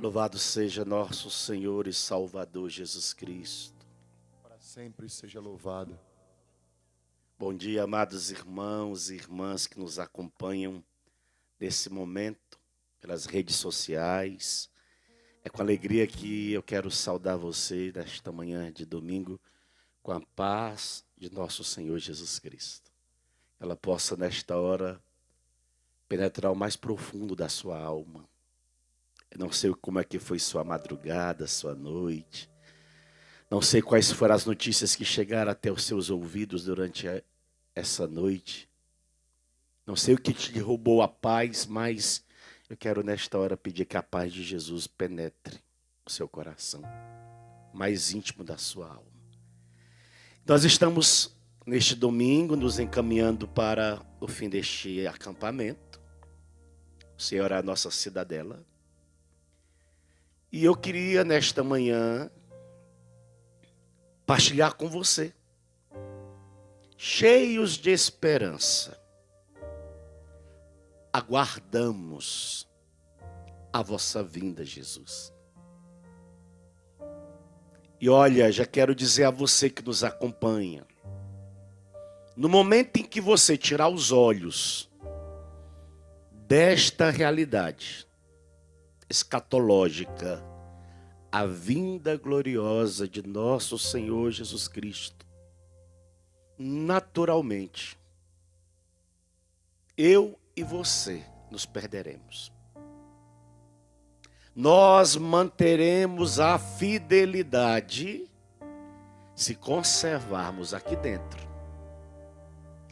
Louvado seja nosso Senhor e Salvador Jesus Cristo. Para sempre seja louvado. Bom dia, amados irmãos e irmãs que nos acompanham nesse momento pelas redes sociais. É com alegria que eu quero saudar você nesta manhã de domingo com a paz de nosso Senhor Jesus Cristo. Ela possa nesta hora penetrar o mais profundo da sua alma. Eu não sei como é que foi sua madrugada, sua noite. Não sei quais foram as notícias que chegaram até os seus ouvidos durante essa noite. Não sei o que te roubou a paz, mas eu quero nesta hora pedir que a paz de Jesus penetre o seu coração, mais íntimo da sua alma. Nós estamos neste domingo nos encaminhando para o fim deste acampamento. O Senhor é a nossa cidadela. E eu queria nesta manhã partilhar com você, cheios de esperança, aguardamos a vossa vinda, Jesus. E olha, já quero dizer a você que nos acompanha, no momento em que você tirar os olhos desta realidade escatológica, a vinda gloriosa de nosso Senhor Jesus Cristo, naturalmente, eu e você nos perderemos. Nós manteremos a fidelidade se conservarmos aqui dentro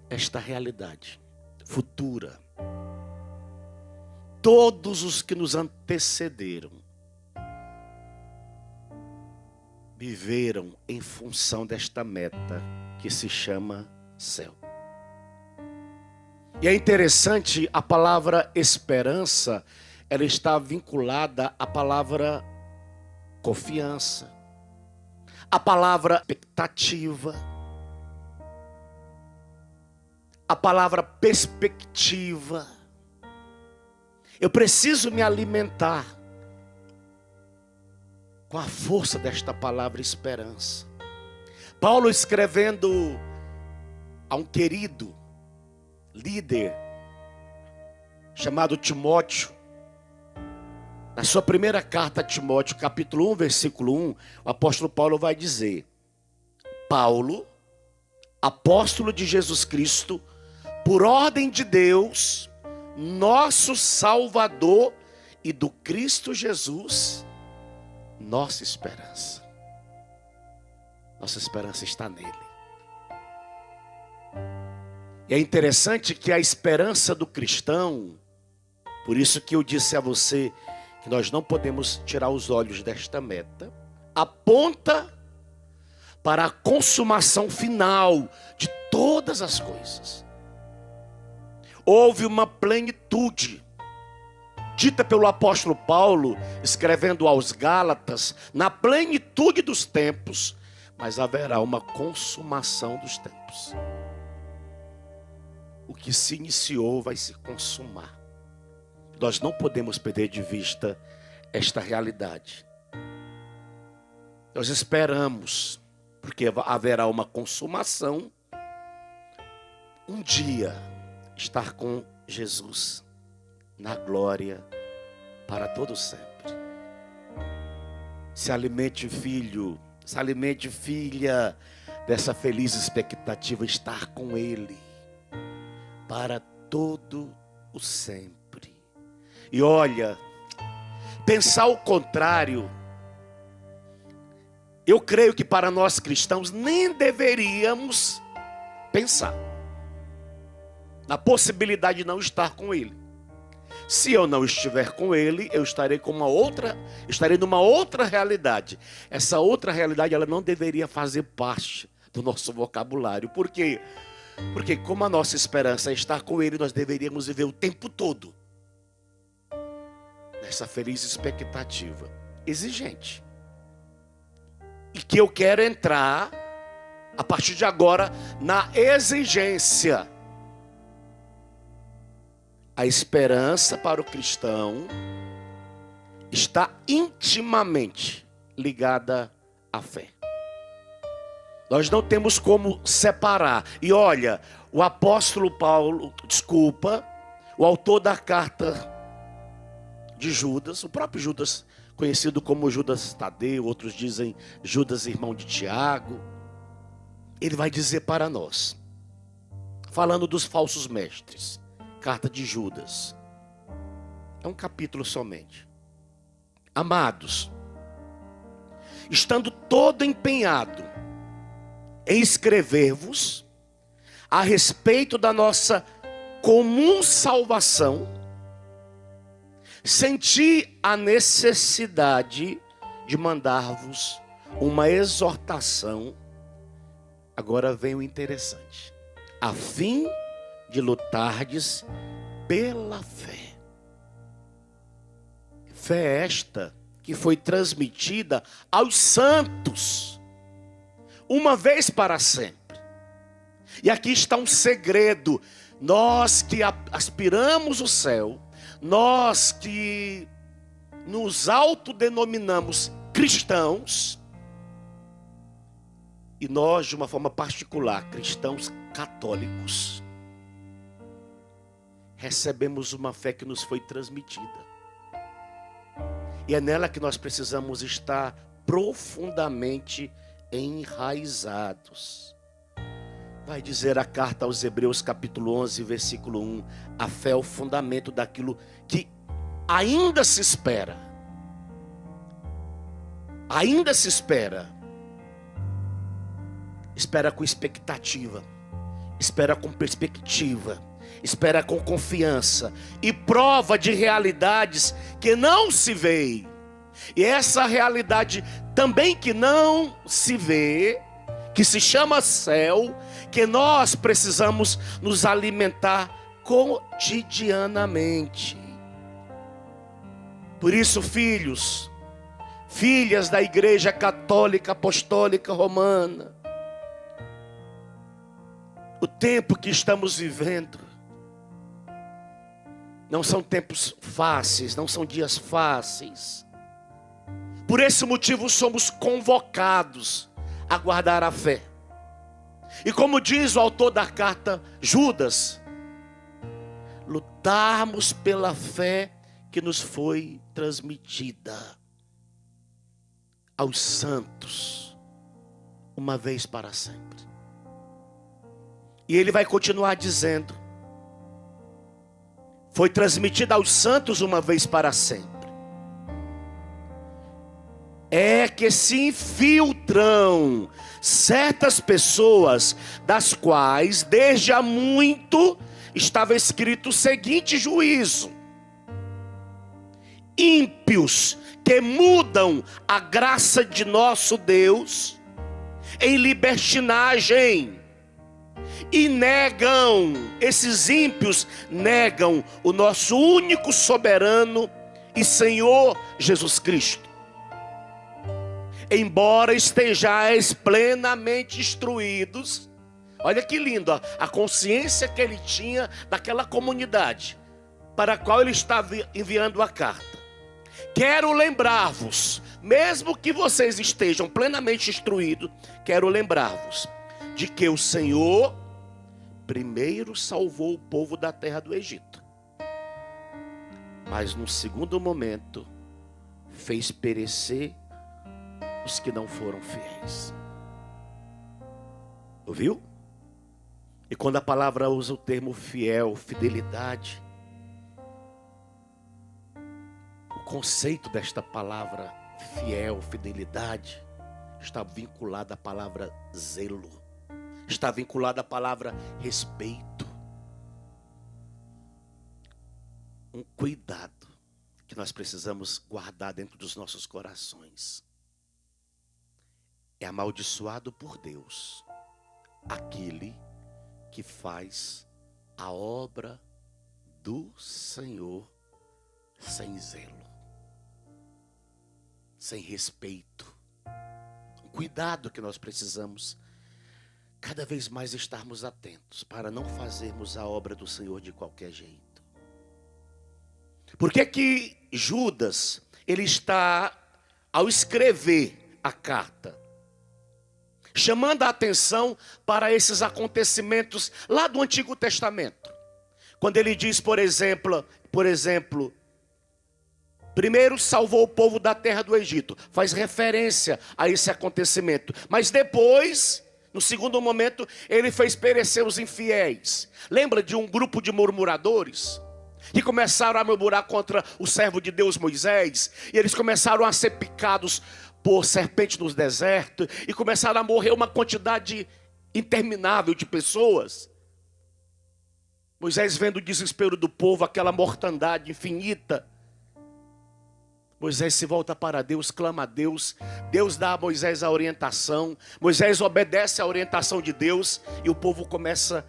esta realidade futura. Todos os que nos antecederam viveram em função desta meta que se chama céu. E é interessante, a palavra esperança, ela está vinculada à palavra confiança, à palavra expectativa, à palavra perspectiva. Eu preciso me alimentar com a força desta palavra esperança. Paulo escrevendo a um querido líder chamado Timóteo, na sua primeira carta a Timóteo, capítulo 1, versículo 1, o apóstolo Paulo vai dizer: Paulo, apóstolo de Jesus Cristo, por ordem de Deus, nosso Salvador, e do Cristo Jesus, nossa esperança. Nossa esperança está nele. E é interessante que a esperança do cristão, por isso que eu disse a você que nós não podemos tirar os olhos desta meta, aponta para a consumação final de todas as coisas. Houve uma plenitude dita pelo apóstolo Paulo, escrevendo aos Gálatas, na plenitude dos tempos, mas haverá uma consumação dos tempos. O que se iniciou vai se consumar. Nós não podemos perder de vista esta realidade. Nós esperamos, porque haverá uma consumação, um dia estar com Jesus na glória para todo sempre. Se alimente, filho, se alimente, filha, dessa feliz expectativa, estar com Ele para todo o sempre. E olha, pensar o contrário, eu creio que para nós cristãos nem deveríamos pensar na possibilidade de não estar com Ele. Se eu não estiver com Ele, eu estarei numa outra realidade. Essa outra realidade, ela não deveria fazer parte do nosso vocabulário. Por quê? Porque como a nossa esperança é estar com Ele, nós deveríamos viver o tempo todo nessa feliz expectativa exigente. E que eu quero entrar, a partir de agora, na exigência. A esperança para o cristão está intimamente ligada à fé. Nós não temos como separar. E olha, o apóstolo Paulo, o autor da carta de Judas, o próprio Judas, conhecido como Judas Tadeu, outros dizem Judas, irmão de Tiago, ele vai dizer para nós, falando dos falsos mestres, carta de Judas, é um capítulo somente. Amados, estando todo empenhado em escrever-vos a respeito da nossa comum salvação, senti a necessidade de mandar-vos uma exortação. Agora vem o interessante: a fim de lutardes pela fé. Fé esta que foi transmitida aos santos, uma vez para sempre. E aqui está um segredo. Nós que aspiramos o céu, nós que nos autodenominamos cristãos, e nós de uma forma particular, cristãos católicos, recebemos uma fé que nos foi transmitida. E é nela que nós precisamos estar profundamente enraizados. Vai dizer a carta aos Hebreus, capítulo 11, versículo 1. A fé é o fundamento daquilo que ainda se espera. Ainda se espera. Espera com expectativa. Espera com perspectiva. Espera com confiança. E prova de realidades que não se vê. E essa realidade também que não se vê, que se chama céu, que nós precisamos nos alimentar cotidianamente. Por isso, filhos, filhas da Igreja Católica Apostólica Romana, o tempo que estamos vivendo não são tempos fáceis, não são dias fáceis. Por esse motivo somos convocados a guardar a fé. E como diz o autor da carta, Judas, lutarmos pela fé que nos foi transmitida aos santos, uma vez para sempre. E ele vai continuar dizendo, foi transmitida aos santos uma vez para sempre. É que se infiltram certas pessoas, das quais desde há muito estava escrito o seguinte juízo: ímpios que mudam a graça de nosso Deus em libertinagem e negam, esses ímpios negam o nosso único soberano e Senhor Jesus Cristo. Embora estejais plenamente instruídos, olha que lindo, a consciência que ele tinha daquela comunidade para a qual ele estava enviando a carta. Quero lembrar-vos, mesmo que vocês estejam plenamente instruídos, quero lembrar-vos de que o Senhor primeiro salvou o povo da terra do Egito, mas no segundo momento fez perecer os que não foram fiéis. Ouviu? E quando a palavra usa o termo fiel, fidelidade, o conceito desta palavra fiel, fidelidade, está vinculado à palavra zelo, está vinculado à palavra respeito, um cuidado que nós precisamos guardar dentro dos nossos corações. É amaldiçoado por Deus aquele que faz a obra do Senhor sem zelo, sem respeito. Um cuidado que nós precisamos cada vez mais estarmos atentos para não fazermos a obra do Senhor de qualquer jeito. Por que que Judas, ele está, ao escrever a carta, chamando a atenção para esses acontecimentos lá do Antigo Testamento. Quando ele diz, por exemplo, primeiro salvou o povo da terra do Egito, faz referência a esse acontecimento. Mas depois, no segundo momento, ele fez perecer os infiéis. Lembra de um grupo de murmuradores? Que começaram a murmurar contra o servo de Deus Moisés. E eles começaram a ser picados por serpentes no deserto. E começaram a morrer uma quantidade interminável de pessoas. Moisés, vendo o desespero do povo, aquela mortandade infinita, Moisés se volta para Deus, clama a Deus. Deus dá a Moisés a orientação. Moisés obedece à orientação de Deus. E o povo começa,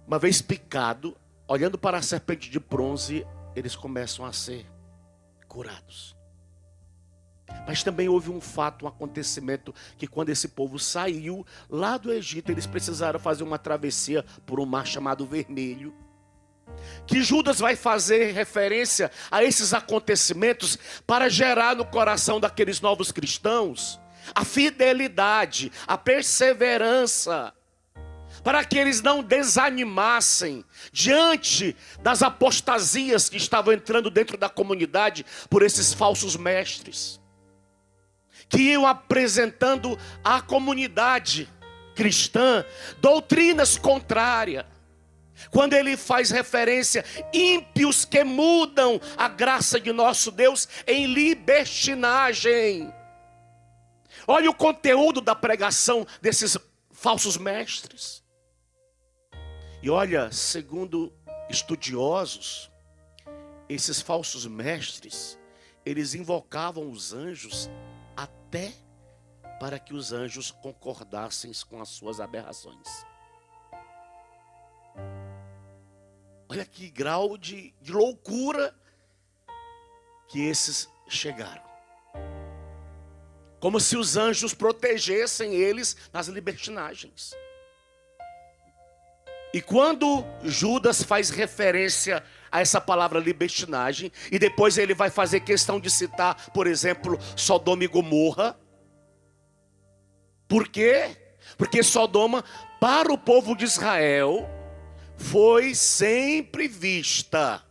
uma vez picado, olhando para a serpente de bronze, eles começam a ser curados. Mas também houve um fato, um acontecimento, que quando esse povo saiu lá do Egito, eles precisaram fazer uma travessia por um mar chamado Vermelho. Que Judas vai fazer referência a esses acontecimentos para gerar no coração daqueles novos cristãos a fidelidade, a perseverança, para que eles não desanimassem diante das apostasias que estavam entrando dentro da comunidade por esses falsos mestres, que iam apresentando à comunidade cristã doutrinas contrárias. Quando ele faz referência, ímpios que mudam a graça de nosso Deus em libertinagem. Olha o conteúdo da pregação desses falsos mestres. E olha, segundo estudiosos, esses falsos mestres, eles invocavam os anjos até para que os anjos concordassem com as suas aberrações. Olha que grau de loucura que esses chegaram. Como se os anjos protegessem eles nas libertinagens. E quando Judas faz referência a essa palavra libertinagem, e depois ele vai fazer questão de citar, por exemplo, Sodoma e Gomorra. Por quê? Porque Sodoma, para o povo de Israel, foi sempre vista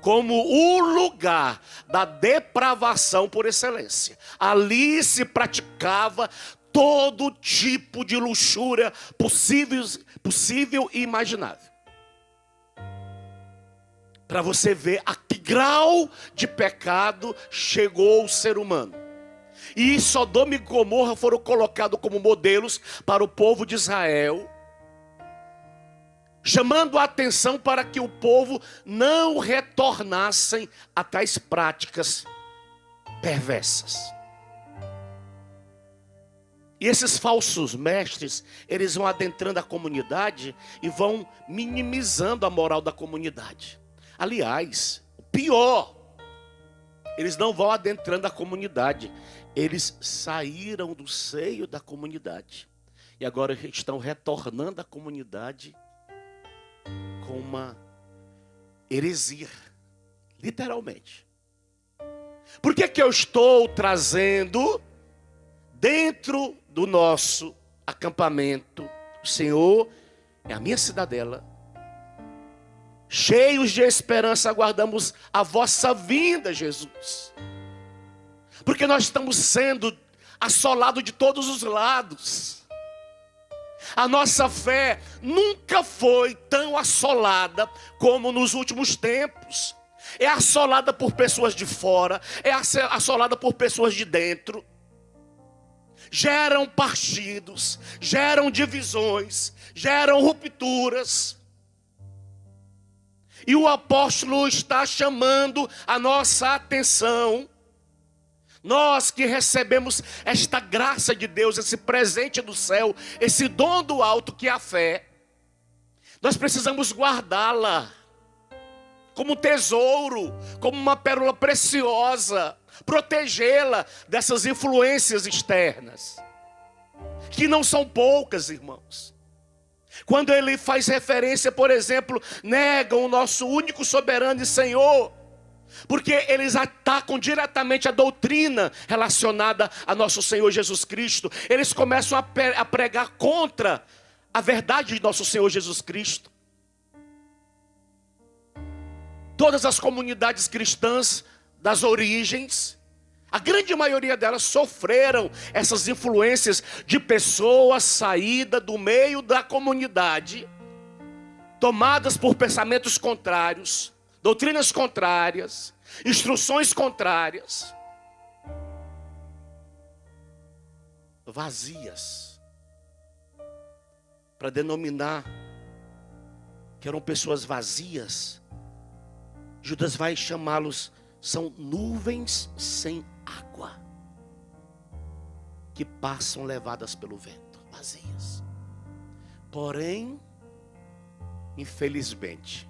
como o lugar da depravação por excelência. Ali se praticava todo tipo de luxúria possível e imaginável. Para você ver a que grau de pecado chegou o ser humano. E Sodoma e Gomorra foram colocados como modelos para o povo de Israel, chamando a atenção para que o povo não retornassem a tais práticas perversas. E esses falsos mestres, eles vão adentrando a comunidade e vão minimizando a moral da comunidade. Aliás, o pior, eles não vão adentrando a comunidade, eles saíram do seio da comunidade. E agora estão retornando à comunidade com uma heresia, literalmente. Por que eu estou trazendo dentro do nosso acampamento? O Senhor é a minha cidadela. Cheios de esperança aguardamos a vossa vinda, Jesus. Porque nós estamos sendo assolados de todos os lados. A nossa fé nunca foi tão assolada como nos últimos tempos. É assolada por pessoas de fora, é assolada por pessoas de dentro. Geram partidos, geram divisões, geram rupturas. E o apóstolo está chamando a nossa atenção. Nós que recebemos esta graça de Deus, esse presente do céu, esse dom do alto que é a fé, nós precisamos guardá-la como um tesouro, como uma pérola preciosa, protegê-la dessas influências externas, que não são poucas, irmãos. Quando ele faz referência, por exemplo, negam o nosso único soberano e Senhor, Porque eles atacam diretamente a doutrina relacionada a nosso Senhor Jesus Cristo. Eles começam a pregar contra a verdade de nosso Senhor Jesus Cristo. Todas as comunidades cristãs das origens, a grande maioria delas sofreram essas influências de pessoas saídas do meio da comunidade, tomadas por pensamentos contrários, doutrinas contrárias, instruções contrárias, vazias, para denominar que eram pessoas vazias. Judas vai chamá-los, são nuvens sem água, que passam levadas pelo vento, vazias. Porém, infelizmente,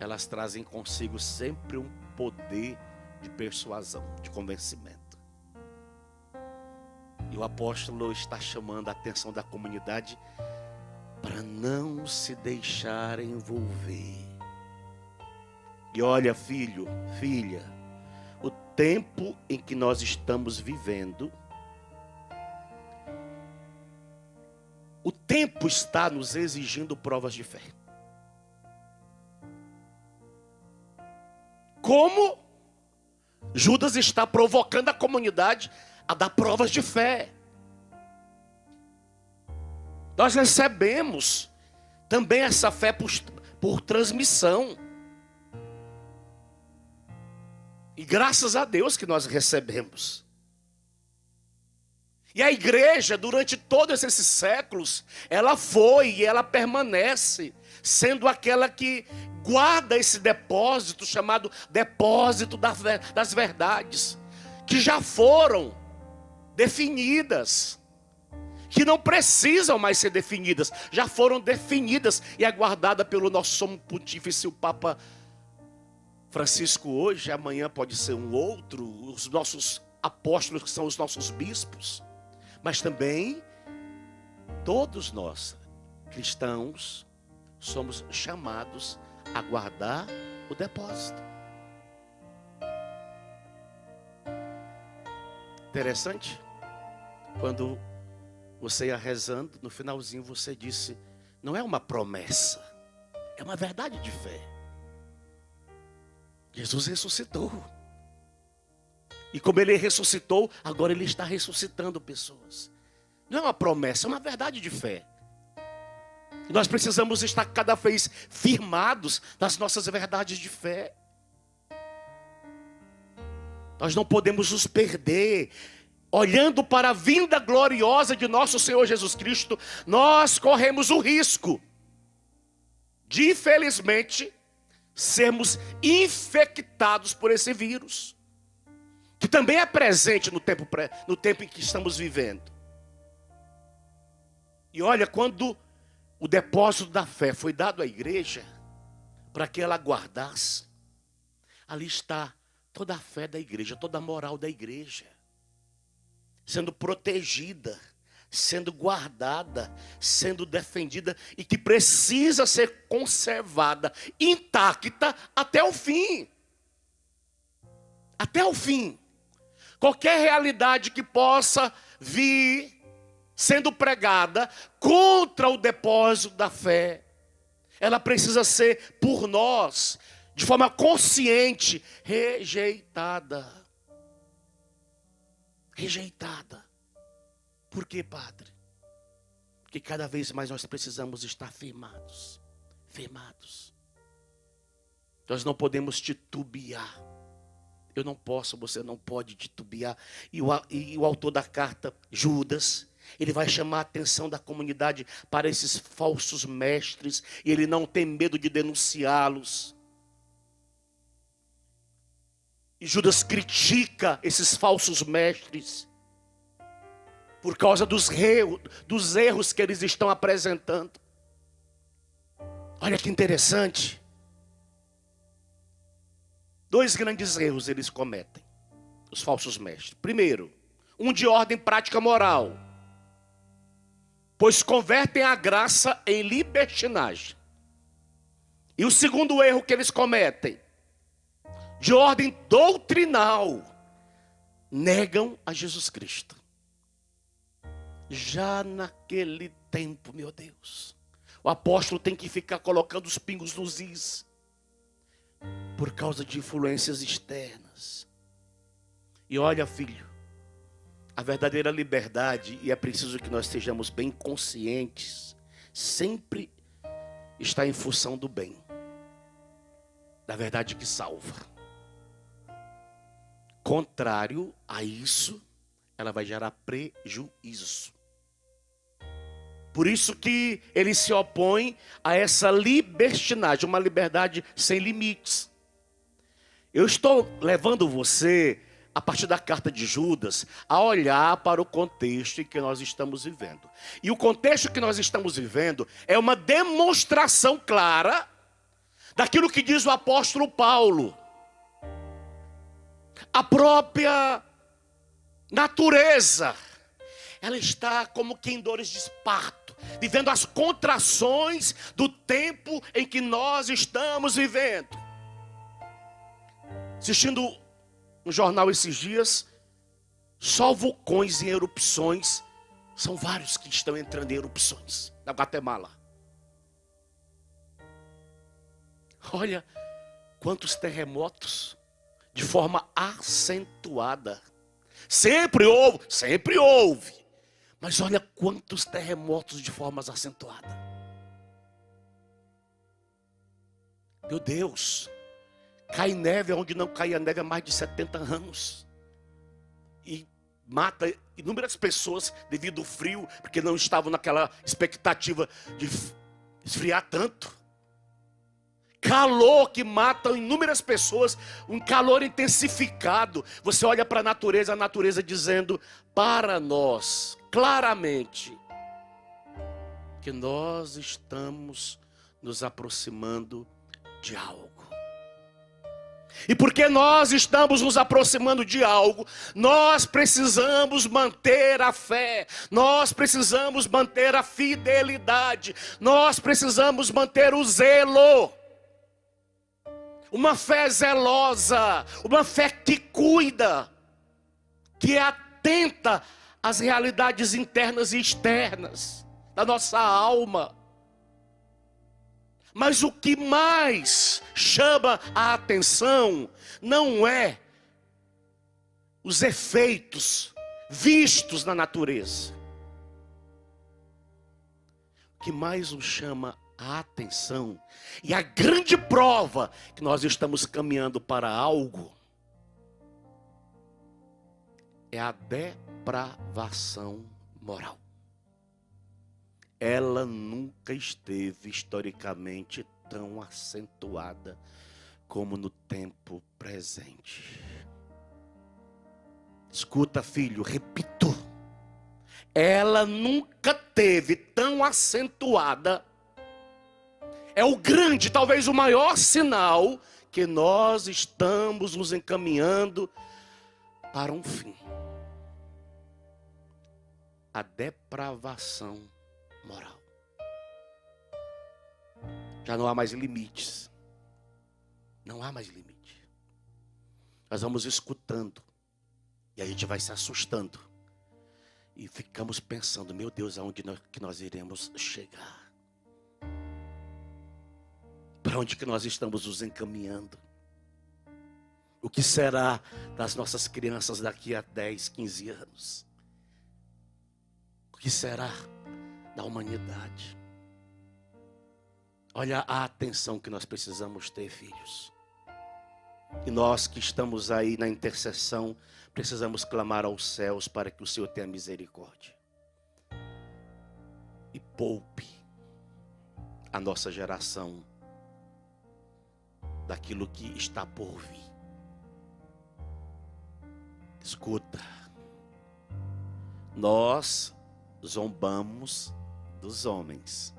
elas trazem consigo sempre um poder de persuasão, de convencimento. E o apóstolo está chamando a atenção da comunidade para não se deixar envolver. E olha, filho, filha, o tempo em que nós estamos vivendo, o tempo está nos exigindo provas de fé. Como Judas está provocando a comunidade a dar provas de fé. Nós recebemos também essa fé por transmissão. E graças a Deus que nós recebemos. E a igreja, durante todos esses séculos, ela foi e ela permanece sendo aquela que guarda esse depósito chamado depósito das verdades, que já foram definidas, que não precisam mais ser definidas, já foram definidas e é guardada pelo nosso sumo pontífice, o Papa Francisco hoje, amanhã pode ser um outro, os nossos apóstolos que são os nossos bispos, mas também todos nós, cristãos, somos chamados a guardar o depósito. Interessante, quando você ia rezando, no finalzinho você disse, não é uma promessa, é uma verdade de fé. Jesus ressuscitou. E como ele ressuscitou, agora ele está ressuscitando pessoas. Não é uma promessa, é uma verdade de fé. E nós precisamos estar cada vez firmados nas nossas verdades de fé. Nós não podemos nos perder. Olhando para a vinda gloriosa de nosso Senhor Jesus Cristo, nós corremos o risco de, infelizmente, sermos infectados por esse vírus, que também é presente no tempo em que estamos vivendo. E olha, quando o depósito da fé foi dado à igreja, para que ela guardasse, ali está toda a fé da igreja, toda a moral da igreja, sendo protegida, sendo guardada, sendo defendida e que precisa ser conservada, intacta até o fim. Até o fim. Qualquer realidade que possa vir sendo pregada contra o depósito da fé, ela precisa ser por nós, de forma consciente, rejeitada. Rejeitada. Por quê, Padre? Porque cada vez mais nós precisamos estar firmados. Firmados. Nós não podemos titubear. Eu não posso, você não pode titubear. E o autor da carta, Judas, ele vai chamar a atenção da comunidade para esses falsos mestres. E ele não tem medo de denunciá-los. E Judas critica esses falsos mestres por causa dos erros que eles estão apresentando. Olha que interessante. 2 grandes erros eles cometem, os falsos mestres. Primeiro, um de ordem prática moral, pois convertem a graça em libertinagem. E o segundo erro que eles cometem, de ordem doutrinal, negam a Jesus Cristo. Já naquele tempo, meu Deus, o apóstolo tem que ficar colocando os pingos nos is, por causa de influências externas. E olha, filho, a verdadeira liberdade, e é preciso que nós estejamos bem conscientes, sempre está em função do bem, da verdade que salva. Contrário a isso, ela vai gerar prejuízo. Por isso que ele se opõe a essa libertinagem, uma liberdade sem limites. Eu estou levando você, a partir da carta de Judas, a olhar para o contexto em que nós estamos vivendo. E o contexto que nós estamos vivendo é uma demonstração clara daquilo que diz o apóstolo Paulo. A própria natureza, ela está como que em dores de esparto, vivendo as contrações do tempo em que nós estamos vivendo. Assistindo um jornal esses dias, só vulcões em erupções, são vários que estão entrando em erupções na Guatemala. Olha quantos terremotos de forma acentuada. Sempre houve. Mas olha quantos terremotos de formas acentuadas. Meu Deus, cai neve onde não caía neve há mais de 70 anos. E mata inúmeras pessoas devido ao frio, porque não estavam naquela expectativa de esfriar tanto. Calor que mata inúmeras pessoas, um calor intensificado. Você olha para a natureza dizendo para nós, claramente, que nós estamos nos aproximando de algo. E porque nós estamos nos aproximando de algo, nós precisamos manter a fé, nós precisamos manter a fidelidade, nós precisamos manter o zelo. Uma fé zelosa, uma fé que cuida, que é atenta às realidades internas e externas da nossa alma. Mas o que mais chama a atenção não é os efeitos vistos na natureza. O que mais nos chama a atenção, e a grande prova que nós estamos caminhando para algo, é a depravação moral. Ela nunca esteve historicamente tão acentuada como no tempo presente. Escuta, filho, repito. Ela nunca teve tão acentuada. É o grande, talvez o maior sinal que nós estamos nos encaminhando para um fim. A depravação moral. Já não há mais limites. Não há mais limite. Nós vamos escutando e a gente vai se assustando e ficamos pensando, meu Deus, aonde que nós iremos chegar? Para onde que nós estamos nos encaminhando? O que será das nossas crianças daqui a 10, 15 anos? O que será da humanidade? Olha a atenção que nós precisamos ter, filhos. E nós que estamos aí na intercessão, precisamos clamar aos céus para que o Senhor tenha misericórdia. E poupe a nossa geração daquilo que está por vir. Escuta, nós zombamos dos homens,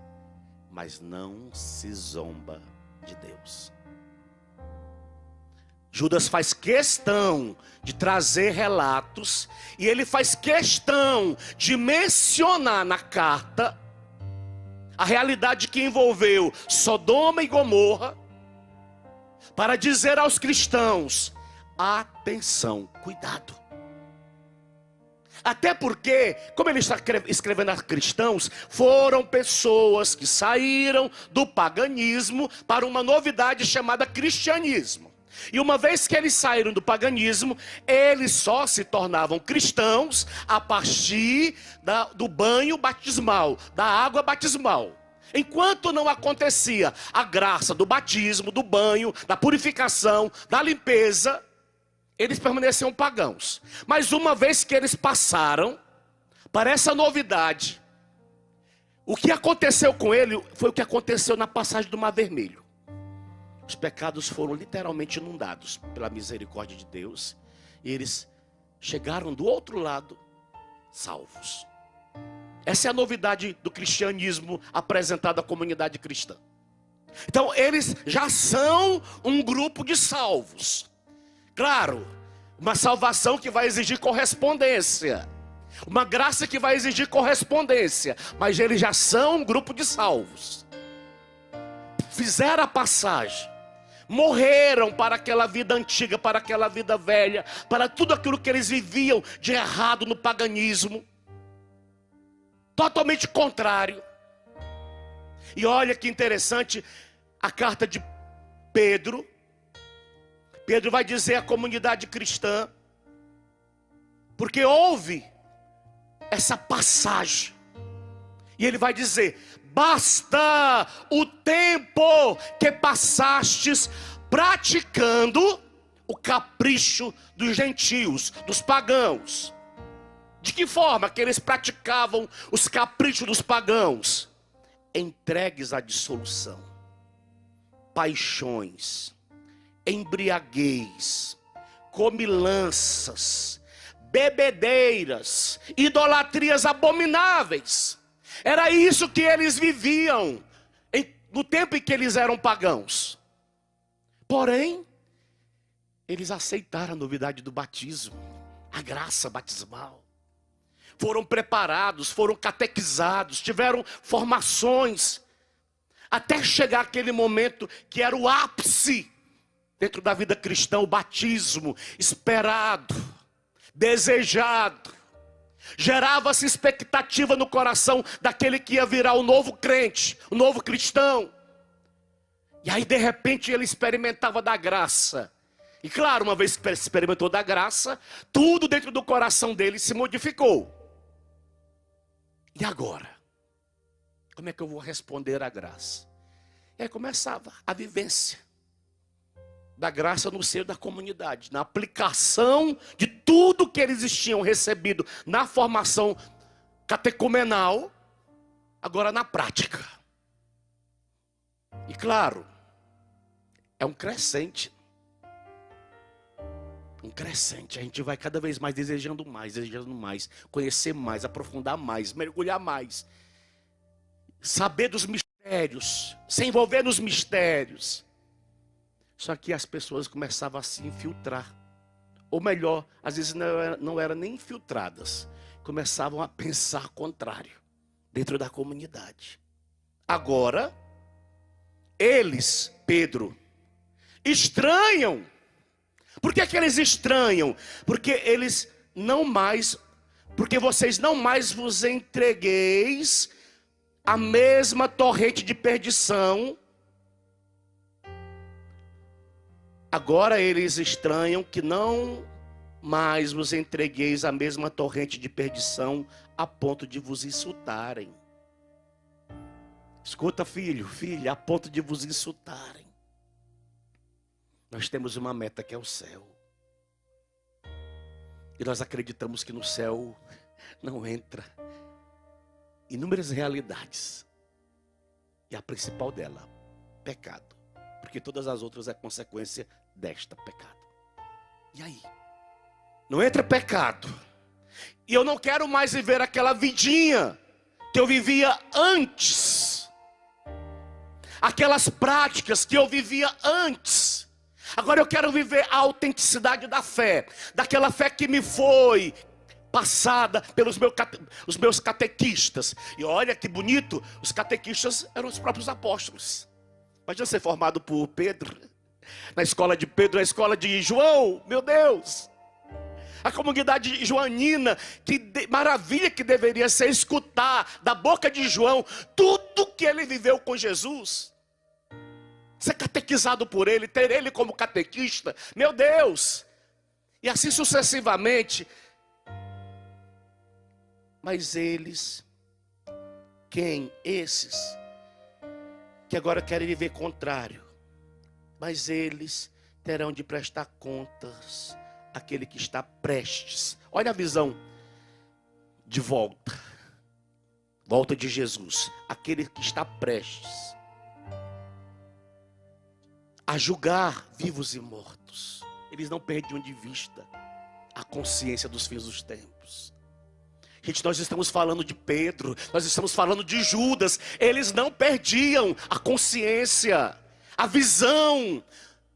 mas não se zomba de Deus. Judas faz questão de trazer relatos, e ele faz questão de mencionar na carta a realidade que envolveu Sodoma e Gomorra, para dizer aos cristãos: atenção, cuidado. Até porque, como ele está escrevendo a cristãos, foram pessoas que saíram do paganismo para uma novidade chamada cristianismo. E uma vez que eles saíram do paganismo, eles só se tornavam cristãos a partir do banho batismal, da água batismal. Enquanto não acontecia a graça do batismo, do banho, da purificação, da limpeza, eles permaneciam pagãos. Mas uma vez que eles passaram para essa novidade, o que aconteceu com ele foi o que aconteceu na passagem do Mar Vermelho. Os pecados foram literalmente inundados pela misericórdia de Deus, e eles chegaram do outro lado salvos. Essa é a novidade do cristianismo apresentada à comunidade cristã. Então eles já são um grupo de salvos. Claro, uma salvação que vai exigir correspondência, uma graça que vai exigir correspondência, mas eles já são um grupo de salvos. Fizeram a passagem, morreram para aquela vida antiga, para aquela vida velha, para tudo aquilo que eles viviam de errado no paganismo, totalmente contrário. E olha que interessante, a carta de Pedro vai dizer à comunidade cristã, porque houve essa passagem, e ele vai dizer: basta o tempo que passastes praticando o capricho dos gentios, dos pagãos. De que forma que eles praticavam os caprichos dos pagãos? Entregues à dissolução, paixões, embriaguez, comilanças, bebedeiras, idolatrias abomináveis. Era isso que eles viviam no tempo em que eles eram pagãos. Porém, eles aceitaram a novidade do batismo, a graça batismal. Foram preparados, foram catequizados, tiveram formações, até chegar aquele momento que era o ápice dentro da vida cristã, o batismo, esperado, desejado. Gerava-se expectativa no coração daquele que ia virar o novo crente, o novo cristão. E aí de repente ele experimentava da graça. E claro, uma vez que experimentou da graça, tudo dentro do coração dele se modificou. E agora? Como é que eu vou responder à graça? E aí começava a vivência da graça no seio da comunidade, na aplicação de tudo que eles tinham recebido na formação catecumenal, agora na prática. E claro, é um crescente. A gente vai cada vez mais desejando mais, conhecer mais, aprofundar mais, mergulhar mais, saber dos mistérios, se envolver nos mistérios. Só que as pessoas começavam a se infiltrar, ou melhor, às vezes não eram nem infiltradas, começavam a pensar contrário dentro da comunidade. Agora, eles, Pedro, estranham. Por que eles estranham? Porque vocês não mais vos entregueis à mesma torrente de perdição. Agora eles estranham que não mais vos entregueis à mesma torrente de perdição, a ponto de vos insultarem. Escuta, filho, filha, a ponto de vos insultarem. Nós temos uma meta que é o céu. E nós acreditamos que no céu não entra inúmeras realidades. E a principal dela, pecado. Porque todas as outras é consequência desta pecado. E aí? Não entra pecado. E eu não quero mais viver aquela vidinha que eu vivia antes. Aquelas práticas que eu vivia antes. Agora eu quero viver a autenticidade da fé. Daquela fé que me foi passada pelos os meus catequistas. E olha que bonito, os catequistas eram os próprios apóstolos. Imagina ser formado por Pedro, Na escola de Pedro, na escola de João, meu Deus. A comunidade joanina, maravilha que deveria ser escutar da boca de João tudo que ele viveu com Jesus. Ser catequizado por ele, ter ele como catequista, meu Deus. E assim sucessivamente. Mas eles, quem? Esses, que agora querem viver contrário. Mas eles terão de prestar contas àquele que está prestes. Olha a visão de volta. Volta de Jesus. Aquele que está prestes a julgar vivos e mortos. Eles não perdiam de vista a consciência dos fins dos tempos. Gente, nós estamos falando de Pedro, nós estamos falando de Judas. Eles não perdiam a consciência, a visão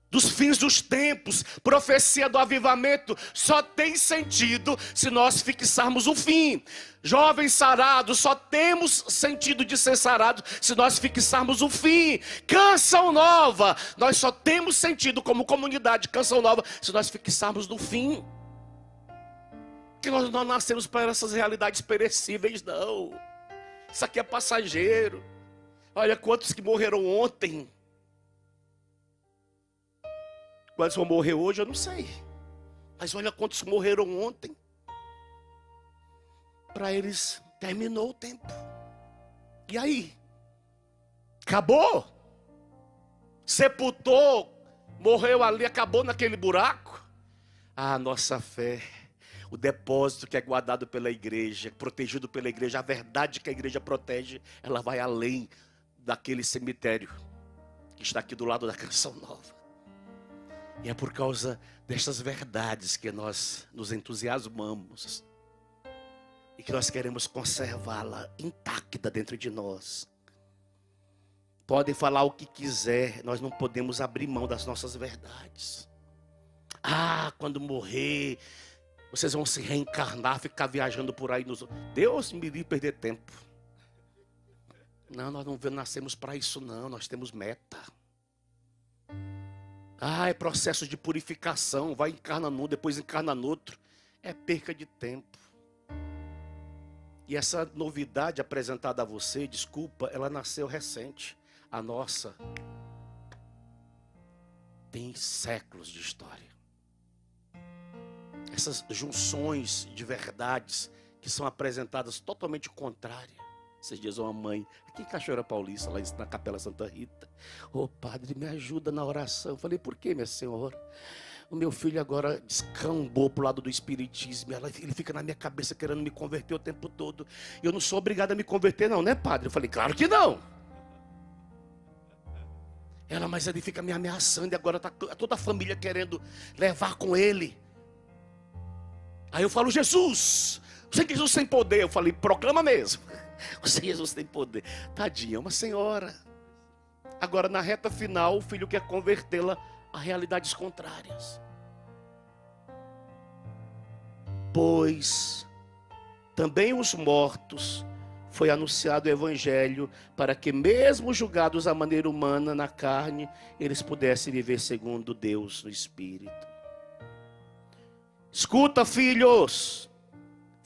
dos fins dos tempos. Profecia do avivamento só tem sentido se nós fixarmos o fim. Jovens sarados, só temos sentido de ser sarado se nós fixarmos o fim. Canção Nova, nós só temos sentido como comunidade Canção Nova se nós fixarmos no fim. Que nós não nascemos para essas realidades perecíveis, não. Isso aqui é passageiro. Olha quantos que morreram ontem. Quantos vão morrer hoje, eu não sei. Mas olha quantos morreram ontem. Para eles terminou o tempo. E aí? Acabou? Sepultou, morreu ali, acabou naquele buraco? Ah, nossa fé. O depósito que é guardado pela igreja, protegido pela igreja, a verdade que a igreja protege, ela vai além daquele cemitério que está aqui do lado da Canção Nova. E é por causa destas verdades que nós nos entusiasmamos e que nós queremos conservá-la intacta dentro de nós. Podem falar o que quiser, nós não podemos abrir mão das nossas verdades. Ah, quando morrer, vocês vão se reencarnar, ficar viajando por aí. Deus me livre perder tempo. Não, nós não nascemos para isso não, nós temos meta. Ah, é processo de purificação, vai encarna num, depois encarna no outro. É perca de tempo. E essa novidade apresentada a você, desculpa, ela nasceu recente. A nossa tem séculos de história. Essas junções de verdades que são apresentadas totalmente contrárias. Esses dias uma mãe, aqui em Cachoeira Paulista, lá na Capela Santa Rita. Ô padre, me ajuda na oração. Eu falei, por que, minha senhora? O meu filho agora descambou pro lado do espiritismo. Ele fica na minha cabeça querendo me converter o tempo todo. E eu não sou obrigado a me converter não, né padre? Eu falei, claro que não. Ela, mas ele fica me ameaçando e agora tá toda a família querendo levar com ele. Aí eu falo, Jesus, você que Jesus tem poder. Eu falei, proclama mesmo. Você Jesus tem poder. Tadinha, uma senhora. Agora na reta final o filho quer convertê-la a realidades contrárias. Pois também os mortos foi anunciado o evangelho para que mesmo julgados à maneira humana na carne, eles pudessem viver segundo Deus no Espírito. Escuta, filhos,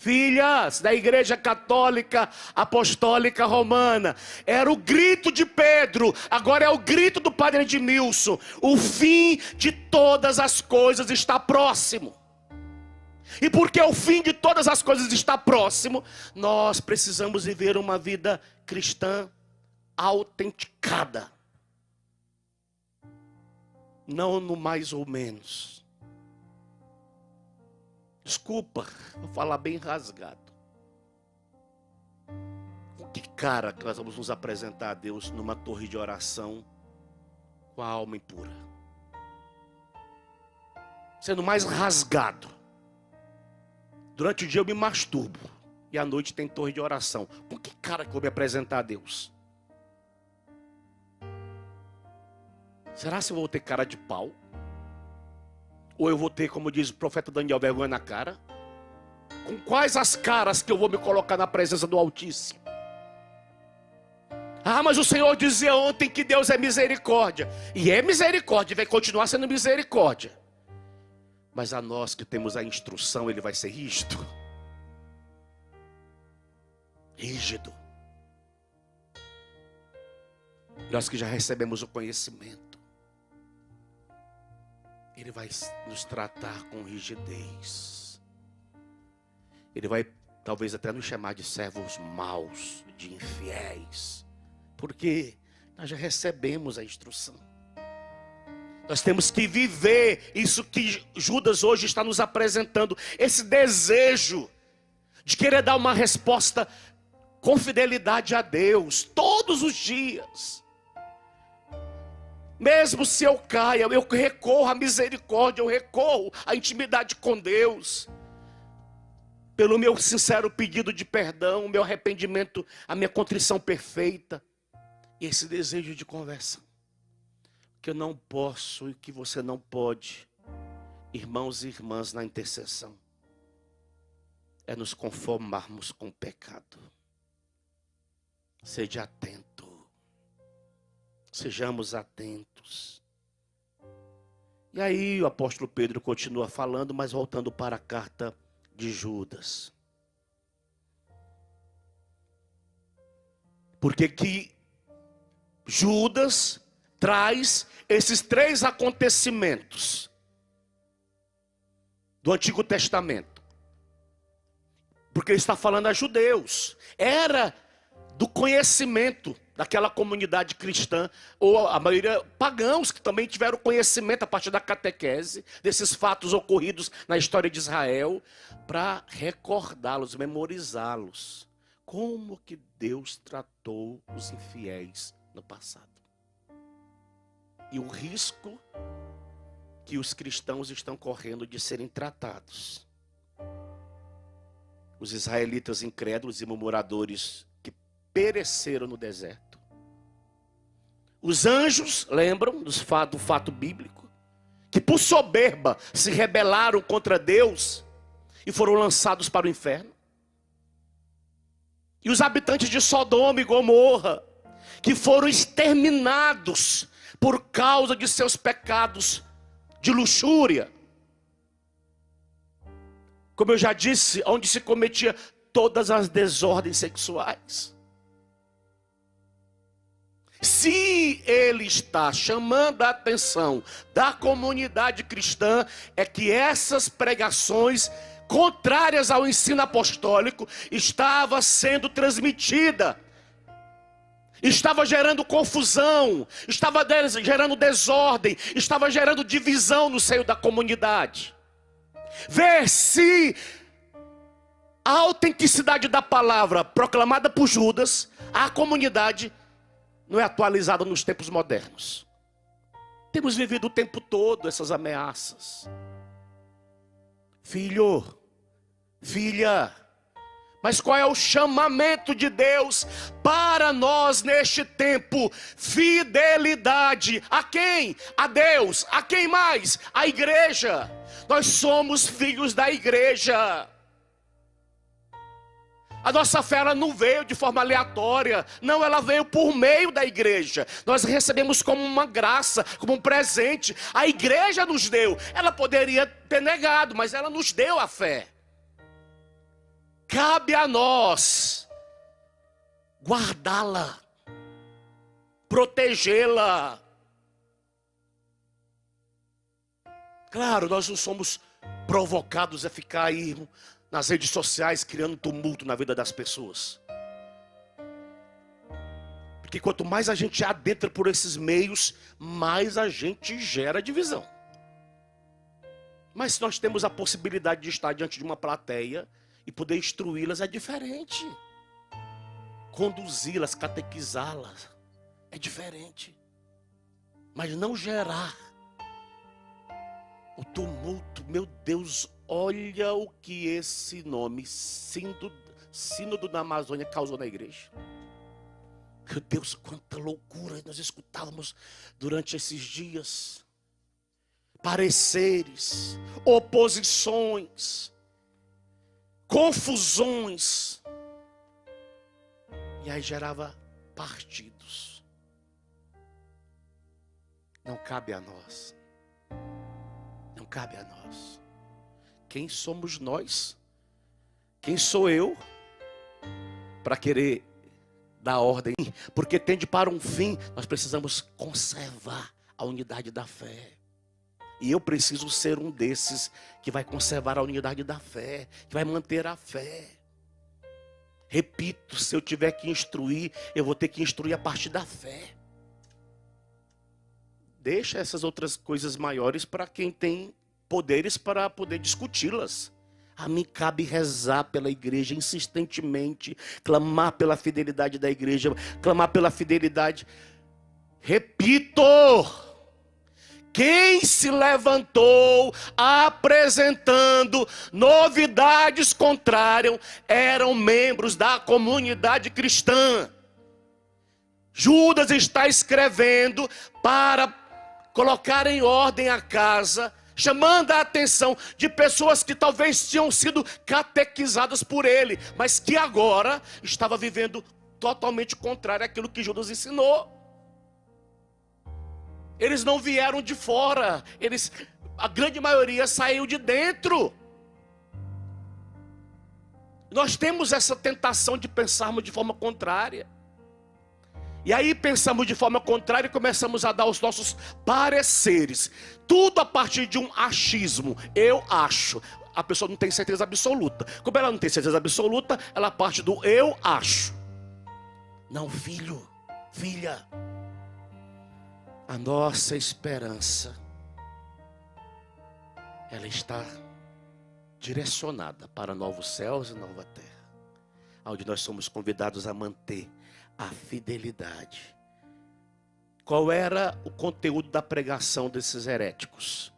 filhas da Igreja Católica Apostólica Romana. Era o grito de Pedro, agora é o grito do Padre Edmilson. O fim de todas as coisas está próximo. E porque o fim de todas as coisas está próximo, nós precisamos viver uma vida cristã autenticada. Não no mais ou menos. Desculpa, vou falar bem rasgado. Com que cara que nós vamos nos apresentar a Deus numa torre de oração com a alma impura? Sendo mais rasgado. Durante o dia eu me masturbo e à noite tem torre de oração. Com que cara que eu vou me apresentar a Deus? Será que eu vou ter cara de pau? Ou eu vou ter, como diz o profeta Daniel, vergonha na cara? Com quais as caras que eu vou me colocar na presença do Altíssimo? Ah, mas o Senhor dizia ontem que Deus é misericórdia. E é misericórdia, vai continuar sendo misericórdia. Mas a nós que temos a instrução, Ele vai ser rígido. Rígido. Nós que já recebemos o conhecimento, Ele vai nos tratar com rigidez. Ele vai talvez até nos chamar de servos maus, de infiéis. Porque nós já recebemos a instrução. Nós temos que viver isso que Judas hoje está nos apresentando. Esse desejo de querer dar uma resposta com fidelidade a Deus, todos os dias. Mesmo se eu caia, eu recorro à misericórdia, eu recorro à intimidade com Deus. Pelo meu sincero pedido de perdão, o meu arrependimento, a minha contrição perfeita. E esse desejo de conversão. Que eu não posso e que você não pode, irmãos e irmãs, na intercessão, é nos conformarmos com o pecado. Sede atento. Sejamos atentos. E aí o apóstolo Pedro continua falando, mas voltando para a carta de Judas. Porque que Judas traz esses 3 acontecimentos do Antigo Testamento. Porque ele está falando a judeus. Era do conhecimento daquela comunidade cristã, ou a maioria pagãos que também tiveram conhecimento a partir da catequese, desses fatos ocorridos na história de Israel, para recordá-los, memorizá-los. Como que Deus tratou os infiéis no passado. E o risco que os cristãos estão correndo de serem tratados. Os israelitas incrédulos e murmuradores que pereceram no deserto. Os anjos, lembram do fato bíblico? Que por soberba se rebelaram contra Deus e foram lançados para o inferno. E os habitantes de Sodoma e Gomorra, que foram exterminados por causa de seus pecados de luxúria. Como eu já disse, onde se cometia todas as desordens sexuais. Se ele está chamando a atenção da comunidade cristã, é que essas pregações contrárias ao ensino apostólico estava sendo transmitida. Estava gerando confusão, estava gerando desordem, estava gerando divisão no seio da comunidade. Ver se a autenticidade da palavra proclamada por Judas, a comunidade não é atualizada nos tempos modernos. Temos vivido o tempo todo essas ameaças. Filho, filha, mas qual é o chamamento de Deus para nós neste tempo? Fidelidade. A quem? A Deus. A quem mais? A igreja. Nós somos filhos da igreja. A nossa fé ela não veio de forma aleatória. Não, ela veio por meio da igreja. Nós recebemos como uma graça, como um presente. A igreja nos deu. Ela poderia ter negado, mas ela nos deu a fé. Cabe a nós guardá-la, protegê-la. Claro, nós não somos provocados a ficar aí nas redes sociais criando tumulto na vida das pessoas. Porque quanto mais a gente adentra por esses meios, mais a gente gera divisão. Mas se nós temos a possibilidade de estar diante de uma plateia e poder instruí-las, é diferente. Conduzi-las, catequizá-las, é diferente. Mas não gerar o tumulto. Meu Deus, olha o que esse nome, Sínodo da Amazônia, causou na igreja. Meu Deus, quanta loucura nós escutávamos durante esses dias. Pareceres, oposições, confusões. E aí gerava partidos. Não cabe a nós. Não cabe a nós. Quem somos nós? Quem sou eu para querer dar ordem? Porque tende para um fim, nós precisamos conservar a unidade da fé. E eu preciso ser um desses que vai conservar a unidade da fé, que vai manter a fé. Repito, se eu tiver que instruir, eu vou ter que instruir a partir da fé. Deixa essas outras coisas maiores para quem tem poderes para poder discuti-las. A mim cabe rezar pela igreja insistentemente, clamar pela fidelidade da igreja, clamar pela fidelidade. Repito, quem se levantou apresentando novidades contrárias eram membros da comunidade cristã. Judas está escrevendo para colocar em ordem a casa, chamando a atenção de pessoas que talvez tinham sido catequizadas por ele, mas que agora estava vivendo totalmente contrário àquilo que Judas ensinou. Eles não vieram de fora, a grande maioria saiu de dentro. Nós temos essa tentação de pensarmos de forma contrária. E aí pensamos de forma contrária e começamos a dar os nossos pareceres. Tudo a partir de um achismo. Eu acho. A pessoa não tem certeza absoluta. Como ela não tem certeza absoluta, ela parte do eu acho. Não, filho, filha. A nossa esperança, ela está direcionada para novos céus e nova terra, onde nós somos convidados a manter a fidelidade. Qual era o conteúdo da pregação desses heréticos?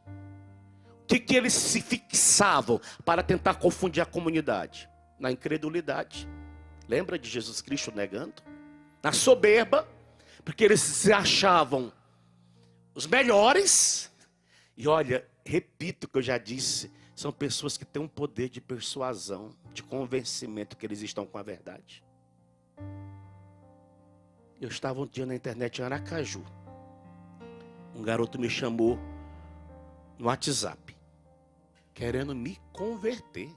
O que eles se fixavam para tentar confundir a comunidade? Na incredulidade. Lembra de Jesus Cristo negando? Na soberba, porque eles se achavam os melhores. E olha, repito o que eu já disse, são pessoas que têm um poder de persuasão, de convencimento que eles estão com a verdade. Eu estava um dia na internet em Aracaju. Um garoto me chamou no WhatsApp, querendo me converter,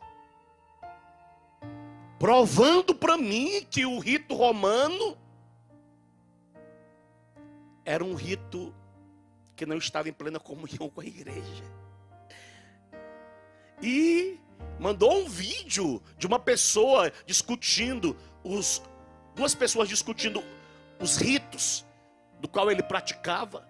provando para mim que o rito romano era um rito que não estava em plena comunhão com a igreja. E mandou um vídeo de uma pessoa discutindo, duas pessoas discutindo os ritos do qual ele praticava.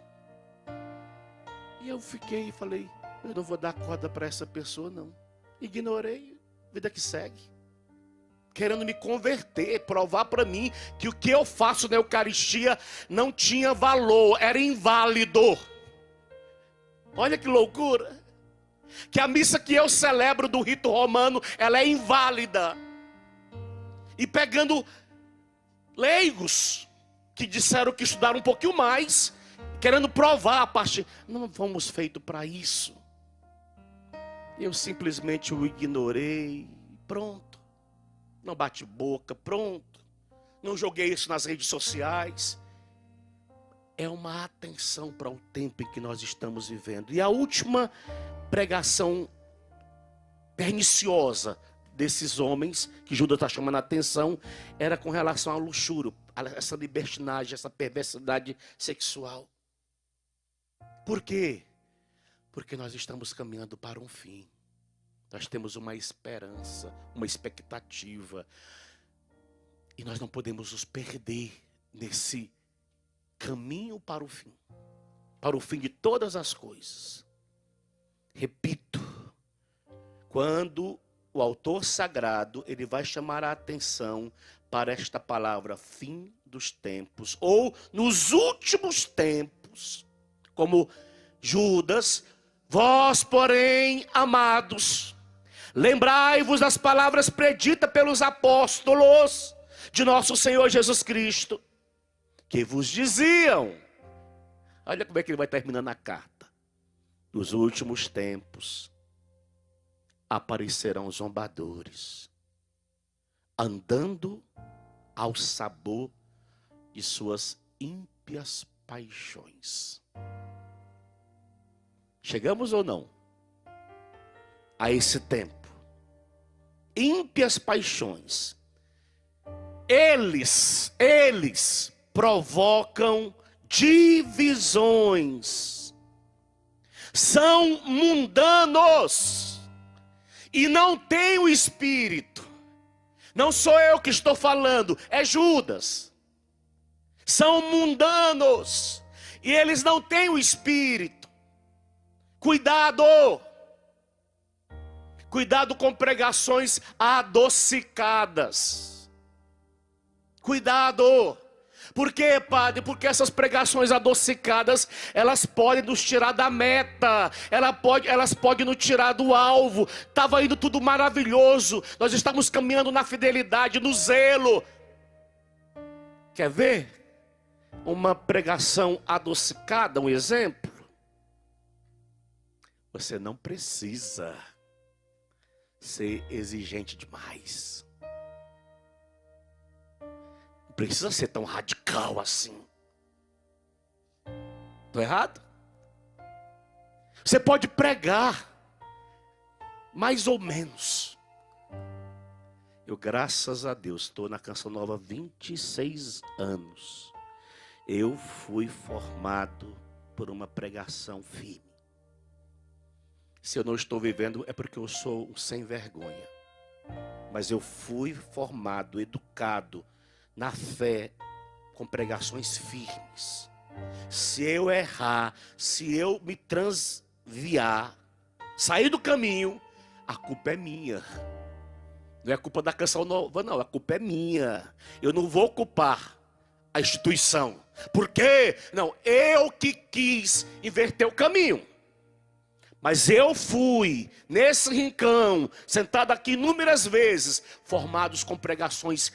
E eu fiquei e falei, eu não vou dar corda para essa pessoa não. Ignorei, vida que segue. Querendo me converter, provar para mim que o que eu faço na Eucaristia não tinha valor, era inválido. Olha que loucura. Que a missa que eu celebro do rito romano, ela é inválida. E pegando leigos que disseram que estudaram um pouquinho mais, querendo provar a parte, não fomos feitos para isso. Eu simplesmente o ignorei, pronto. Não bate boca, pronto. Não joguei isso nas redes sociais. É uma atenção para o tempo em que nós estamos vivendo. E a última pregação perniciosa desses homens, que Judas está chamando a atenção, era com relação ao luxúrio, a essa libertinagem, essa perversidade sexual. Por quê? Porque nós estamos caminhando para um fim. Nós temos uma esperança, uma expectativa. E nós não podemos nos perder nesse caminho para o fim de todas as coisas. Repito, quando o autor sagrado, ele vai chamar a atenção para esta palavra fim dos tempos, ou nos últimos tempos, como Judas, vós, porém, amados, lembrai-vos das palavras preditas pelos apóstolos de nosso Senhor Jesus Cristo, que vos diziam, olha como é que ele vai terminando a carta, nos últimos tempos aparecerão zombadores, andando ao sabor de suas ímpias paixões. Chegamos ou não a esse tempo? Ímpias paixões. Eles provocam divisões. São mundanos e não têm o Espírito. Não sou eu que estou falando, é Judas. São mundanos e eles não têm o Espírito. Cuidado! Cuidado com pregações adocicadas. Cuidado! Por quê, padre? Porque essas pregações adocicadas, elas podem nos tirar da meta, elas podem nos tirar do alvo. Estava indo tudo maravilhoso, nós estamos caminhando na fidelidade, no zelo. Quer ver uma pregação adocicada, um exemplo? Você não precisa ser exigente demais. Não precisa ser tão radical assim. Estou errado? Você pode pregar, mais ou menos. Eu, graças a Deus, estou na Canção Nova há 26 anos. Eu fui formado por uma pregação firme. Se eu não estou vivendo é porque eu sou um sem vergonha. Mas eu fui formado, educado na fé com pregações firmes. Se eu errar, se eu me transviar, sair do caminho, a culpa é minha. Não é culpa da Canção Nova, não. A culpa é minha. Eu não vou culpar a instituição. Por quê? Não, eu que quis inverter o caminho. Mas eu fui nesse rincão, sentado aqui inúmeras vezes, formados com pregações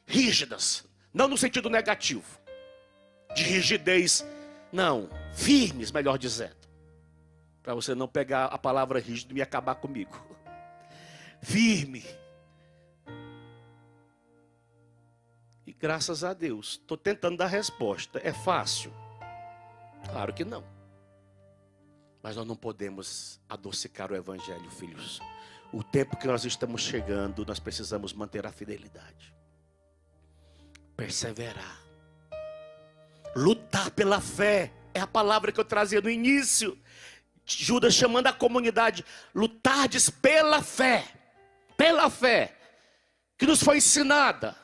rígidas. Não no sentido negativo, de rigidez, não, firmes, melhor dizendo. Para você não pegar a palavra rígido e acabar comigo. Firme. E graças a Deus, estou tentando dar resposta. É fácil? Claro que não. Mas nós não podemos adocicar o evangelho, filhos. O tempo que nós estamos chegando, nós precisamos manter a fidelidade. Perseverar. Lutar pela fé. É a palavra que eu trazia no início. Judas chamando a comunidade. Lutardes pela fé. Pela fé. Que nos foi ensinada.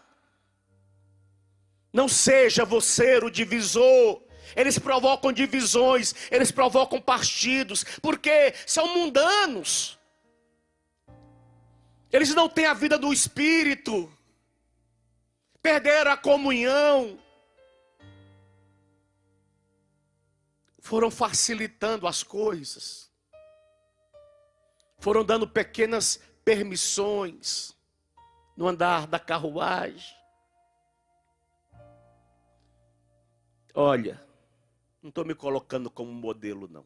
Não seja você o divisor. Eles provocam divisões, eles provocam partidos, porque são mundanos. Eles não têm a vida do Espírito, perderam a comunhão, foram facilitando as coisas, foram dando pequenas permissões no andar da carruagem. Olha, não estou me colocando como modelo, não.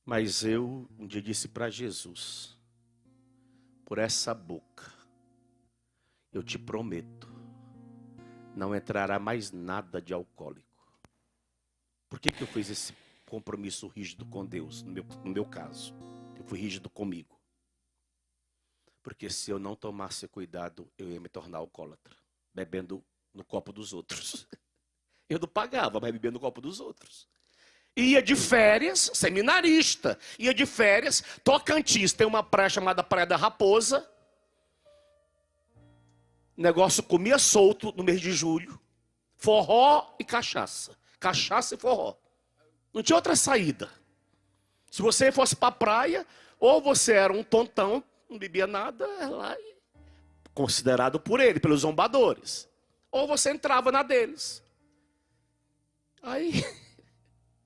Mas eu um dia disse para Jesus, por essa boca, eu te prometo, não entrará mais nada de alcoólico. Por que eu fiz esse compromisso rígido com Deus, no meu caso? Eu fui rígido comigo. Porque se eu não tomasse cuidado, eu ia me tornar alcoólatra, bebendo no copo dos outros. Eu não pagava, mas bebia no copo dos outros. Ia de férias, seminarista. Ia de férias, Tocantins. Tem uma praia chamada Praia da Raposa. O negócio comia solto no mês de julho. Forró e cachaça. Cachaça e forró. Não tinha outra saída. Se você fosse para a praia, ou você era um tontão, não bebia nada, lá, considerado por ele, pelos zombadores. Ou você entrava na deles. Aí,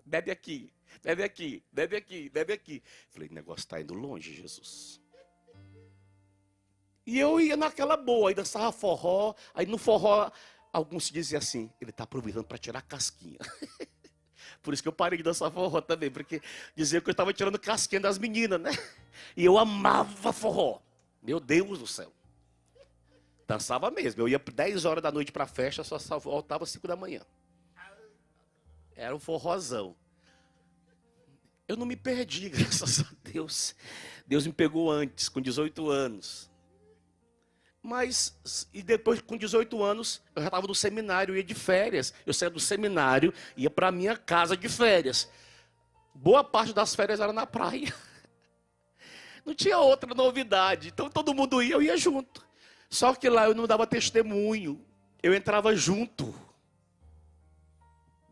bebe aqui, bebe aqui, bebe aqui, bebe aqui. Falei, o negócio está indo longe, Jesus. E eu ia naquela boa, aí dançava forró. Aí no forró, alguns se diziam assim, ele está aproveitando para tirar casquinha. Por isso que eu parei de dançar forró também, porque dizia que eu estava tirando casquinha das meninas, né? E eu amava forró. Meu Deus do céu. Dançava mesmo. Eu ia 10 horas da noite para a festa, só voltava 5 da manhã. Era um forrozão. Eu não me perdi, graças a Deus. Deus me pegou antes, com 18 anos. E depois, com 18 anos, eu já estava no seminário, ia de férias. Eu saía do seminário, ia para a minha casa de férias. Boa parte das férias era na praia. Não tinha outra novidade. Então todo mundo ia, eu ia junto. Só que lá eu não dava testemunho. Eu entrava junto.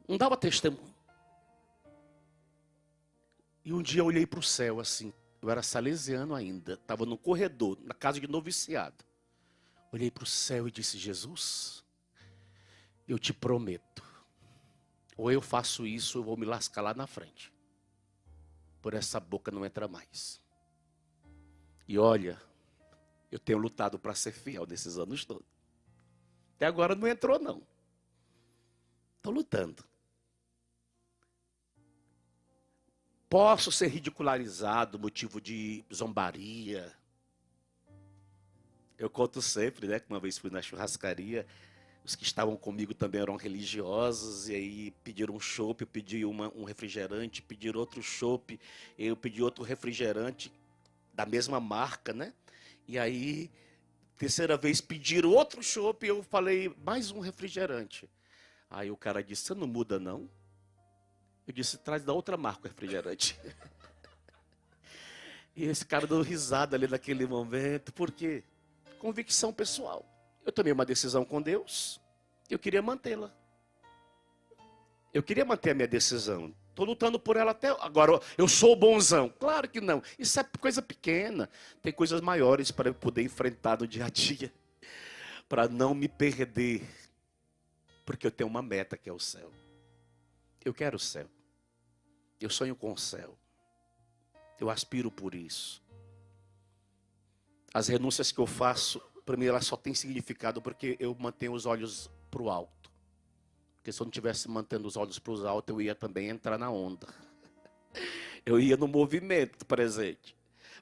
Não dava testemunho. E um dia eu olhei para o céu assim. Eu era salesiano ainda. Estava no corredor, na casa de noviciado. Olhei para o céu e disse: Jesus, eu te prometo. Ou eu faço isso, eu vou me lascar lá na frente. Por essa boca não entra mais. E olha, eu tenho lutado para ser fiel nesses anos todos. Até agora não entrou, não. Estou lutando. Posso ser ridicularizado, motivo de zombaria. Eu conto sempre, né, que uma vez fui na churrascaria, os que estavam comigo também eram religiosos, e aí pediram um chopp, eu pedi um refrigerante, pediram outro chopp, eu pedi outro refrigerante, da mesma marca, né? E aí, terceira vez, pediram outro chopp, e eu falei, mais um refrigerante. Aí o cara disse, você não muda não? Eu disse, traz da outra marca o refrigerante. E esse cara deu risada ali naquele momento, por quê? Convicção pessoal. Eu tomei uma decisão com Deus, eu queria mantê-la. Eu queria manter a minha decisão. Estou lutando por ela até agora. Eu sou bonzão. Claro que não. Isso é coisa pequena. Tem coisas maiores para eu poder enfrentar no dia a dia. Para não me perder. Porque eu tenho uma meta que é o céu. Eu quero o céu. Eu sonho com o céu. Eu aspiro por isso. As renúncias que eu faço, para mim, elas só têm significado porque eu mantenho os olhos para o alto. Porque se eu não estivesse mantendo os olhos para o alto, eu ia também entrar na onda. Eu ia no movimento presente.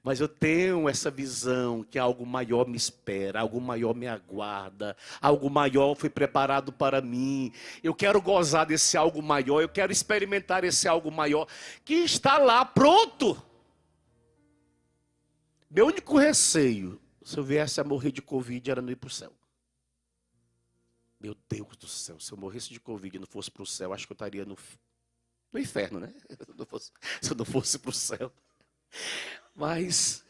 Mas eu tenho essa visão que algo maior me espera, algo maior me aguarda, algo maior foi preparado para mim. Eu quero gozar desse algo maior, eu quero experimentar esse algo maior que está lá pronto. Meu único receio, se eu viesse a morrer de Covid, era não ir para o céu. Meu Deus do céu, se eu morresse de Covid e não fosse para o céu, acho que eu estaria no inferno, né? Se eu não fosse para o céu. Mas,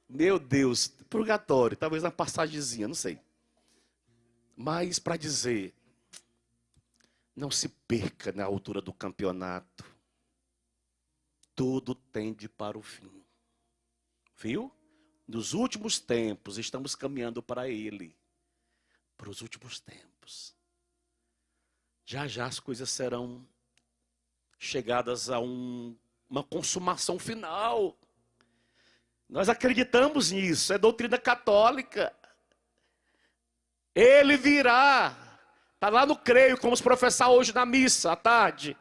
meu Deus, purgatório, talvez uma passagemzinha, não sei. Mas para dizer, não se perca na altura do campeonato. Tudo tende para o fim. Viu? Nos últimos tempos, estamos caminhando para Ele. Para os últimos tempos. Já já as coisas serão chegadas a uma consumação final. Nós acreditamos nisso, é doutrina católica. Ele virá. Está lá no creio, como vamos professar hoje na missa, à tarde.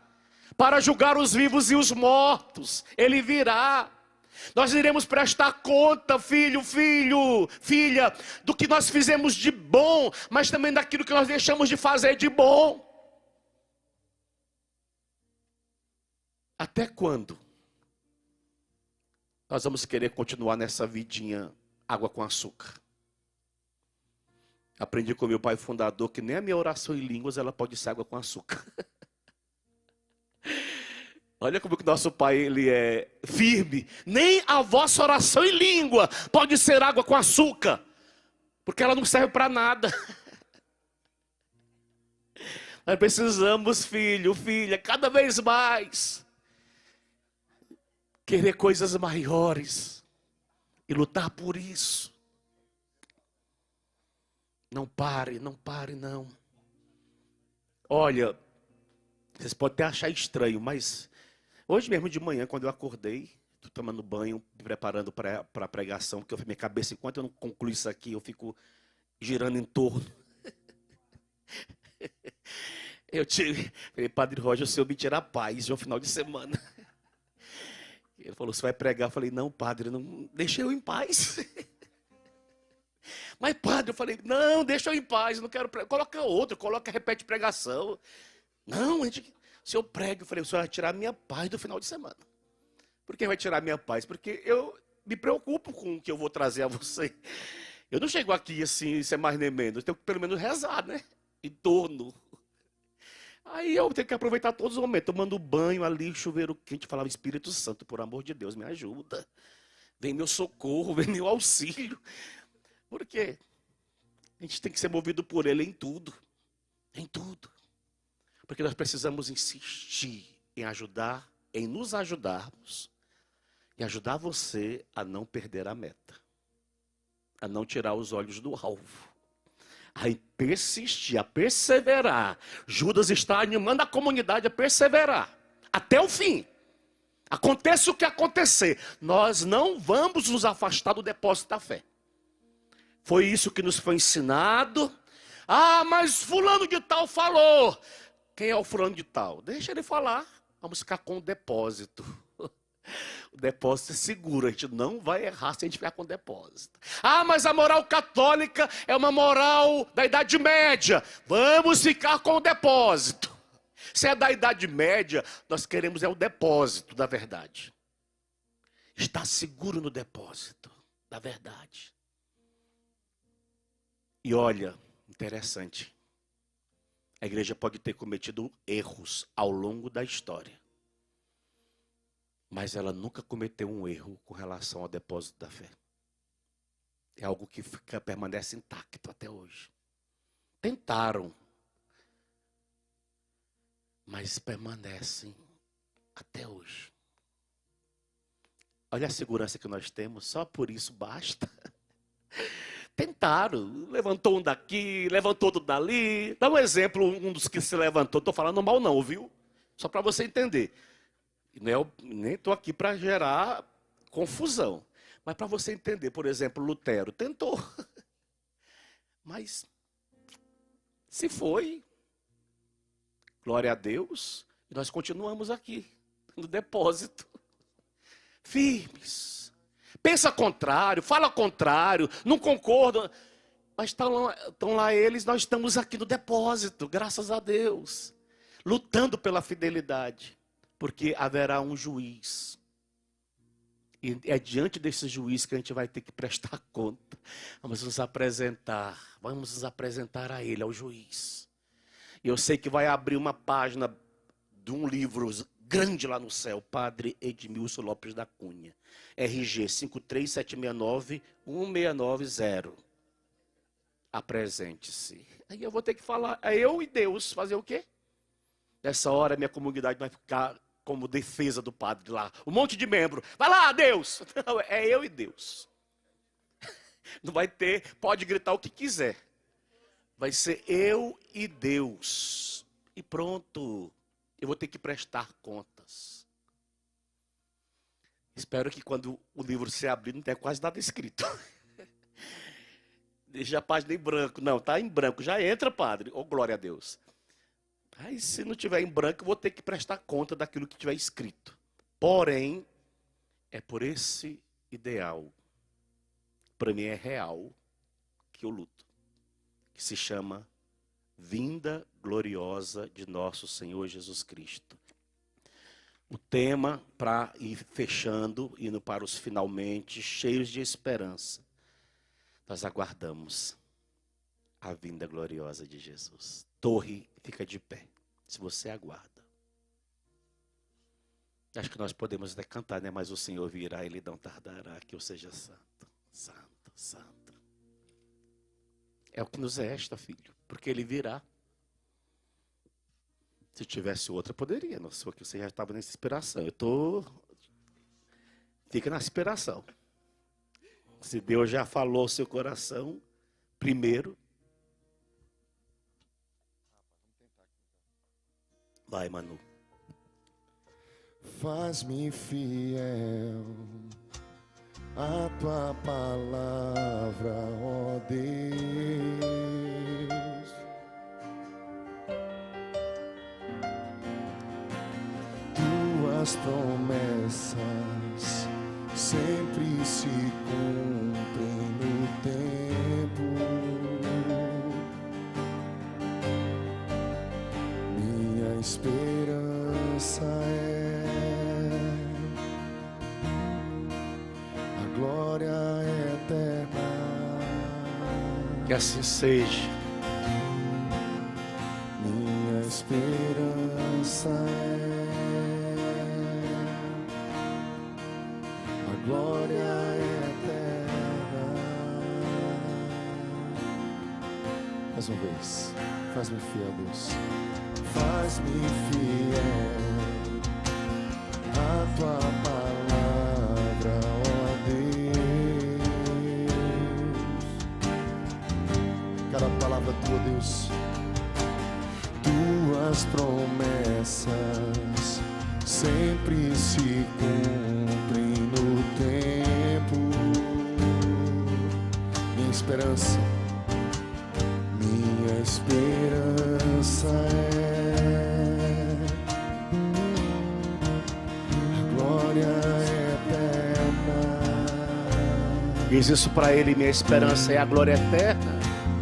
Para julgar os vivos e os mortos. Ele virá. Nós iremos prestar conta, filho, filha, do que nós fizemos de bom, mas também daquilo que nós deixamos de fazer de bom. Até quando nós vamos querer continuar nessa vidinha água com açúcar? Aprendi com meu pai fundador que nem a minha oração em línguas ela pode ser água com açúcar. Olha como que nosso pai ele é firme. Nem a vossa oração em língua pode ser água com açúcar, porque ela não serve para nada. Nós precisamos, filho, filha, cada vez mais querer coisas maiores e lutar por isso. Não pare, não. Olha, vocês podem até achar estranho, mas hoje mesmo de manhã, quando eu acordei, estou tomando banho, me preparando para a pregação, porque minha cabeça, enquanto eu não concluo isso aqui, eu fico girando em torno. Falei, Padre Roger, o Senhor me tira a paz de um final de semana. Ele falou, você vai pregar? Eu falei, não, padre, não, deixa eu em paz. Mas padre, eu falei, não, deixa eu em paz, eu não quero pregar. Coloca outro, repete pregação. Não, se eu prego, eu falei, o senhor vai tirar a minha paz do final de semana. Por que vai tirar a minha paz? Porque eu me preocupo com o que eu vou trazer a você. Eu não chego aqui assim, sem mais nem menos. Eu tenho que pelo menos rezar, né? Em torno. Aí eu tenho que aproveitar todos os momentos, tomando banho ali, chuveiro quente, falava, Espírito Santo, por amor de Deus, me ajuda. Vem meu socorro, vem meu auxílio. Por quê? A gente tem que ser movido por Ele em tudo. Em tudo. Porque nós precisamos insistir em ajudar, em nos ajudarmos. E ajudar você a não perder a meta. A não tirar os olhos do alvo. A persistir, a perseverar. Judas está animando a comunidade a perseverar. Até o fim. Aconteça o que acontecer. Nós não vamos nos afastar do depósito da fé. Foi isso que nos foi ensinado. Ah, mas fulano de tal falou. Quem é o fulano de tal? Deixa ele falar. Vamos ficar com o depósito. O depósito é seguro, a gente não vai errar se a gente ficar com o depósito. Ah, mas a moral católica é uma moral da Idade Média. Vamos ficar com o depósito. Se é da Idade Média, nós queremos o depósito da verdade. Está seguro no depósito da verdade. E olha, interessante. A igreja pode ter cometido erros ao longo da história. Mas ela nunca cometeu um erro com relação ao depósito da fé. É algo que permanece intacto até hoje. Tentaram, mas permanecem até hoje. Olha a segurança que nós temos, só por isso basta. Tentaram, levantou um daqui, levantou outro dali. Dá um exemplo, um dos que se levantou, estou falando mal não, viu? Só para você entender. Nem estou aqui para gerar confusão. Mas para você entender, por exemplo, Lutero tentou. Mas se foi, glória a Deus, e nós continuamos aqui, no depósito. Firmes. Pensa contrário, fala contrário, não concorda. Mas estão lá eles, nós estamos aqui no depósito, graças a Deus. Lutando pela fidelidade. Porque haverá um juiz. E é diante desse juiz que a gente vai ter que prestar conta. Vamos nos apresentar a ele, ao juiz. E eu sei que vai abrir uma página de um livro grande lá no céu, Padre Edmilson Lopes da Cunha. RG 53769-1690. Apresente-se. Aí eu vou ter que falar, é eu e Deus, fazer o quê? Nessa hora minha comunidade vai ficar como defesa do padre lá. Um monte de membro. Vai lá, Deus. Não, é eu e Deus. Não vai ter, pode gritar o que quiser. Vai ser eu e Deus. E pronto. Eu vou ter que prestar contas. Espero que quando o livro se abrir não tenha quase nada escrito. Deixa a página em branco. Não, está em branco. Já entra, padre. Oh, glória a Deus. Aí, se não tiver em branco, eu vou ter que prestar conta daquilo que tiver escrito. Porém, é por esse ideal, para mim é real, que eu luto. Que se chama Vinda Gloriosa de Nosso Senhor Jesus Cristo. O tema, para ir fechando, indo para os finalmente, cheios de esperança, nós aguardamos a vinda gloriosa de Jesus. Torre, fica de pé, se você aguarda. Acho que nós podemos até cantar, né? Mas o Senhor virá, Ele não tardará, que eu seja santo, santo, santo. É o que nos resta, filho, porque Ele virá. Se tivesse outra, poderia. Não sou que você já estava nessa inspiração. Fica na inspiração. Se Deus já falou ao seu coração, primeiro, vai, Manu. Faz-me fiel à tua palavra, ó Deus. Tuas promessas sempre se cumprem no tempo. glória eterna. Que assim seja. Minha esperança é a glória eterna. Mais uma vez, faz-me fiel, Deus. Faz-me fiel a tua palavra, ó Deus. Cada palavra tua, Deus. Tuas promessas sempre se cumprem no tempo. Minha esperança é a glória eterna. Diz isso para ele: minha esperança é a glória eterna.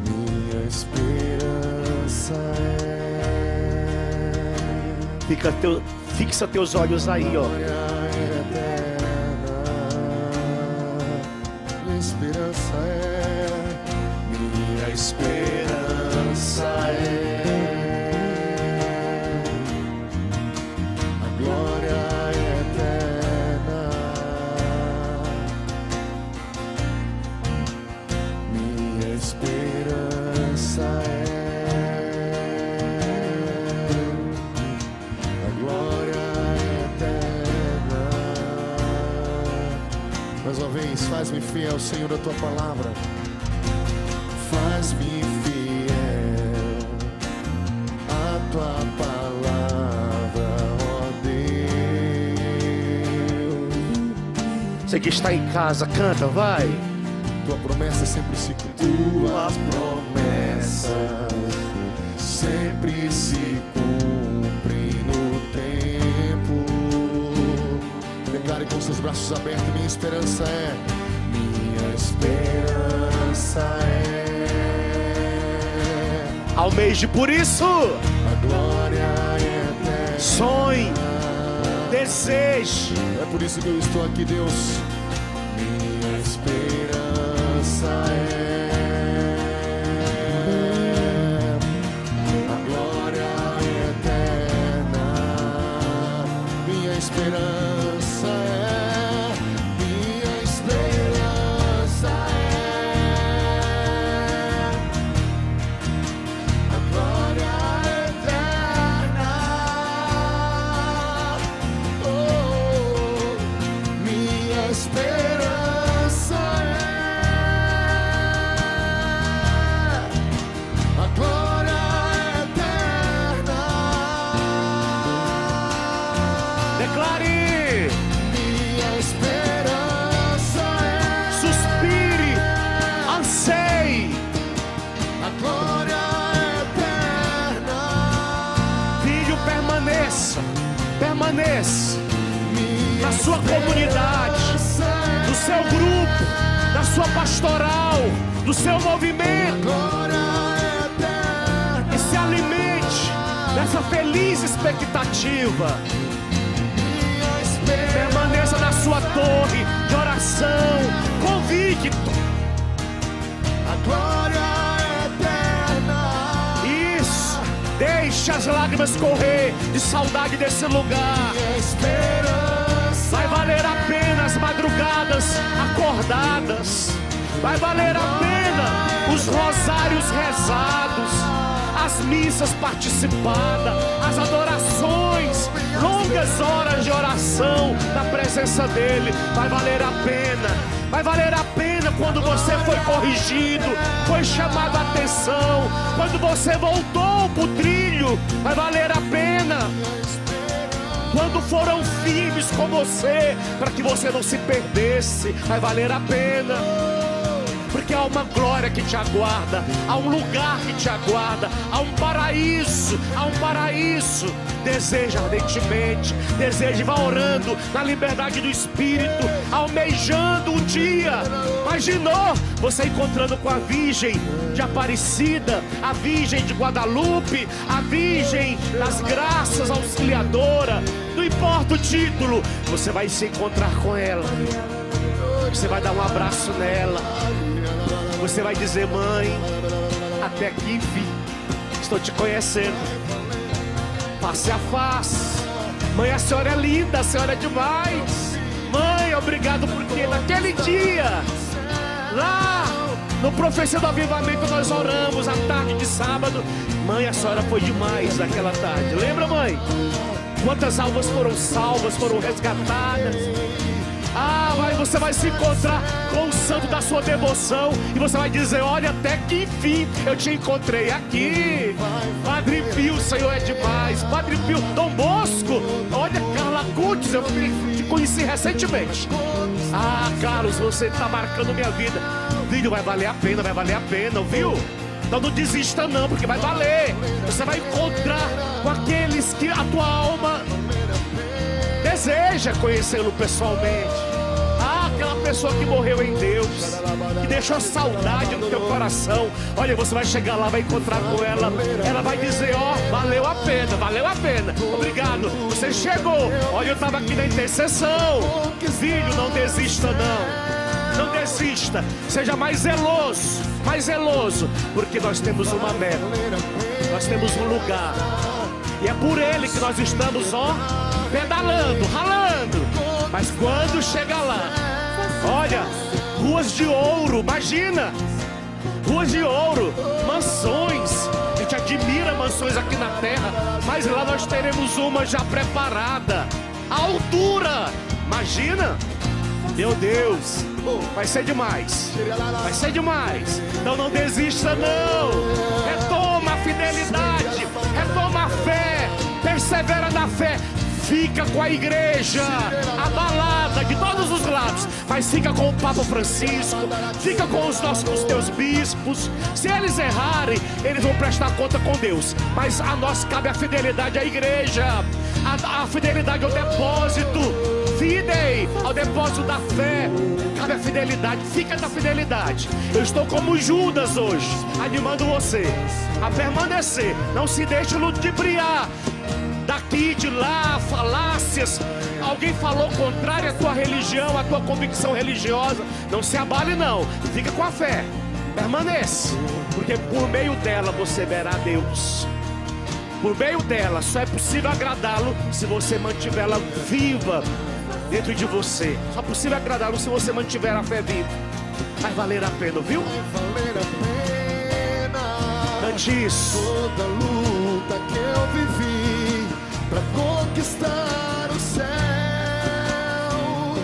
Minha esperança Fixa teus olhos aí, ó. glória eterna. Minha esperança é a glória eterna. Minha esperança é a glória eterna. Mais uma vez, faz-me fiel, Senhor, a tua palavra. Faz-me fiel a tua palavra, ó Deus. Você que está em casa, canta, vai. Tua promessa sempre se cumpre. Tuas promessas sempre se cumprem no tempo. Declare com seus braços abertos: minha esperança é. Minha esperança é. Almeje por isso. A glória eterna. Sonhe, deseje. É por isso que eu estou aqui, Deus. Minha esperança é a glória eterna. Minha esperança é. Minha esperança é a glória eterna. Oh, minha esperança é a glória eterna. Declare, Minha esperança é suspire, anseie. a glória eterna. Filho, permaneça na sua comunidade, no seu grupo, na sua pastoral, no seu movimento, Glória eterna. e se alimente dessa feliz expectativa. Minha esperança. Permaneça na sua torre de oração, convicto. A glória eterna. Isso, deixe as lágrimas correr de saudade desse lugar. Minha esperança. Vai valer a pena as madrugadas acordadas. Vai valer a pena os rosários rezados, as missas participadas, as adorações, longas horas de oração na presença dele. Vai valer a pena. Vai valer a pena quando você foi corrigido, foi chamado a atenção, quando você voltou pro trilho. Vai valer a pena quando foram firmes com você, para que você não se perdesse. Vai valer a pena, porque há uma glória que te aguarda, há um lugar que te aguarda, há um paraíso, Deseja ardentemente, deseja e vá orando na liberdade do Espírito, almejando um dia. Imaginou você encontrando com a Virgem de Aparecida, a Virgem de Guadalupe, a Virgem das Graças Auxiliadora. Não importa o título, você vai se encontrar com ela. Você vai dar um abraço nela. Você vai dizer: mãe, até aqui enfim, estou te conhecendo, face a face. Mãe, a senhora é linda, a senhora é demais. Mãe, obrigado porque naquele dia, lá no Profecia do Avivamento, nós oramos à tarde de sábado. Mãe, a senhora foi demais naquela tarde. Lembra, mãe? Quantas almas foram salvas, foram resgatadas. Mas você vai se encontrar com o santo da sua devoção e você vai dizer: olha, até que enfim eu te encontrei aqui. Padre Pio, o Senhor é demais. Padre Pio, Dom Bosco, olha, Carla Cutes, eu te conheci recentemente. Carlos, você está marcando minha vida. Filho, vai valer a pena, viu? Então não desista não, porque vai valer. Você vai encontrar com aqueles que a tua alma deseja conhecê-lo pessoalmente. Aquela pessoa que morreu em Deus, que deixou saudade no teu coração. Olha, você vai chegar lá, vai encontrar com ela. Ela vai dizer: valeu a pena. Obrigado, você chegou. Olha, eu estava aqui na intercessão. Filho, não desista não. Não desista. Seja mais zeloso, porque nós temos uma meta. Nós temos um lugar. E é por ele que nós estamos, pedalando, ralando. Mas quando chega lá, olha, ruas de ouro, imagina, ruas de ouro, mansões. A gente admira mansões aqui na terra, mas lá nós teremos uma já preparada. A altura, imagina. Meu Deus, vai ser demais. Então não desista não. Retoma a fidelidade, retoma a fé, persevera na fé. Fica com a igreja abalada de todos os lados, mas fica com o Papa Francisco, fica com os teus bispos. Se eles errarem, eles vão prestar conta com Deus, mas a nós cabe a fidelidade à igreja, a fidelidade ao depósito. Fidei ao depósito da fé, cabe a fidelidade, fica na fidelidade. Eu estou como Judas hoje, animando você a permanecer. Não se deixe ludibriar daqui, de lá, falácias. Alguém falou contrário à tua religião, à tua convicção religiosa. Não se abale não, fica com a fé, permanece, porque por meio dela você verá Deus. Por meio dela só é possível agradá-lo se você mantiver ela viva dentro de você. Só é possível agradá-lo se você mantiver a fé viva. Vai valer a pena, viu? Vai valer a pena. Cante isso. Toda luta que eu vivi pra conquistar o céu.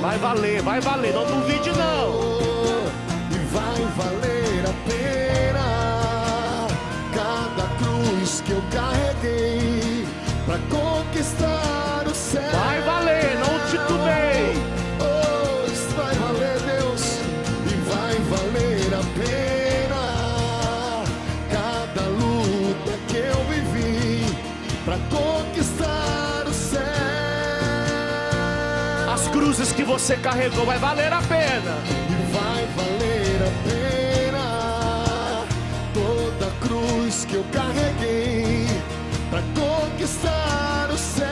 Vai valer, não duvide não. E vai valer a pena cada cruz que eu carreguei pra conquistar o céu. Vai valer, não titubeie. Isso vai valer, Deus. E vai valer a pena cada luta que eu vivi pra conquistar o céu. As cruzes que você carregou vai valer a pena. E vai valer a pena toda cruz que eu carreguei pra conquistar o céu.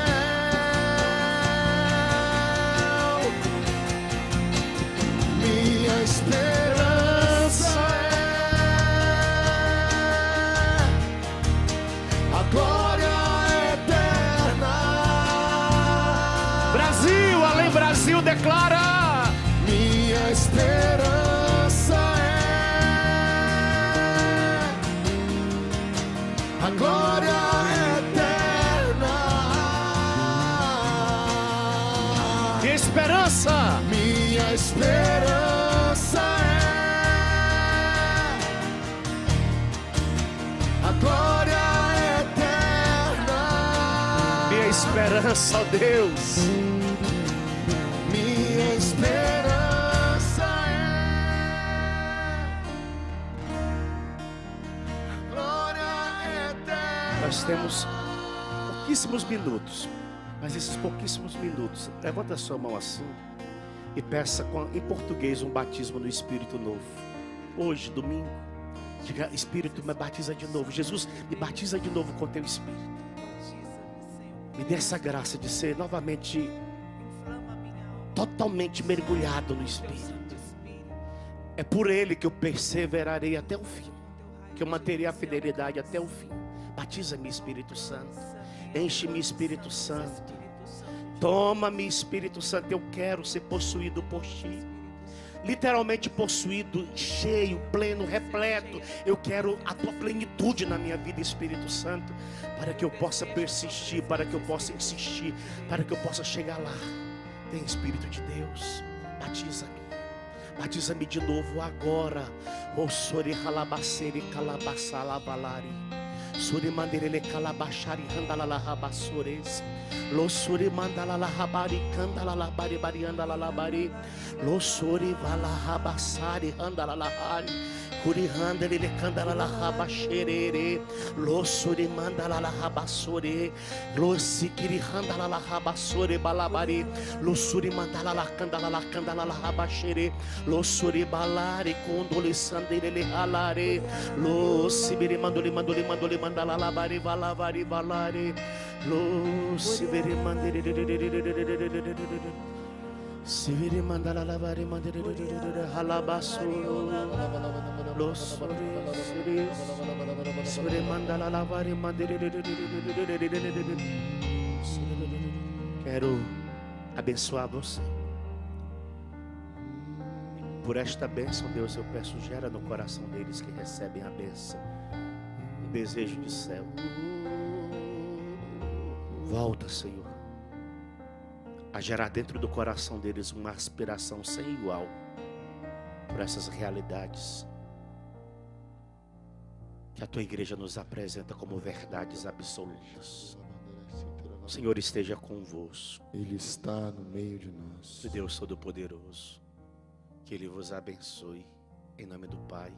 Minha esperança é a glória eterna. Brasil, além Brasil, declara. Minha esperança é a glória eterna. Minha esperança. Minha esperança é a glória eterna. Minha esperança, ó Deus. Minha esperança é a glória eterna. Nós temos pouquíssimos minutos, mas esses pouquíssimos minutos, levanta a sua mão assim e peça em português um batismo no Espírito novo. Hoje, domingo, diga: Espírito, me batiza de novo. Jesus, me batiza de novo com teu Espírito. Me dê essa graça de ser novamente totalmente mergulhado no Espírito. É por Ele que eu perseverarei até o fim, que eu manterei a fidelidade até o fim. Batiza-me, Espírito Santo. Enche-me, Espírito Santo. Toma-me, Espírito Santo. Eu quero ser possuído por Ti. Literalmente possuído, cheio, pleno, repleto. Eu quero a Tua plenitude na minha vida, Espírito Santo, para que eu possa persistir, para que eu possa insistir, para que eu possa chegar lá. Vem, Espírito de Deus, batiza-me. Batiza-me de novo agora. O sori halabaseri calabasalabalari. Suri manderele calabashari handalala rabasores. Lo suri mandalala habari kandalala bari bari andalala bari. Lo suri vala habasari handalala hari. Kuri handele kandalala habasherere. Lo suri mandalala habasore. Lo sikiri handalala habasore balabari. Lo suri mandalala kandalala habashere. Lo suri balari kondole sandele halare. Lo sibiri mandoli mandalala bari valavari valare. Lo sibiri mandere sibiri mandala bari mandere halabaso. Lo suri suri mandala bari mandere. Quero abençoar você. Por esta bênção, Deus, eu peço, gera no coração deles que recebem a bênção, o desejo de céu. Volta, Senhor, a gerar dentro do coração deles uma aspiração sem igual por essas realidades que a Tua igreja nos apresenta como verdades absolutas. O Senhor esteja convosco. Ele está no meio de nós. Que Deus Todo-Poderoso, que Ele vos abençoe, em nome do Pai,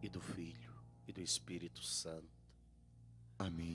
e do Filho, e do Espírito Santo. Amém.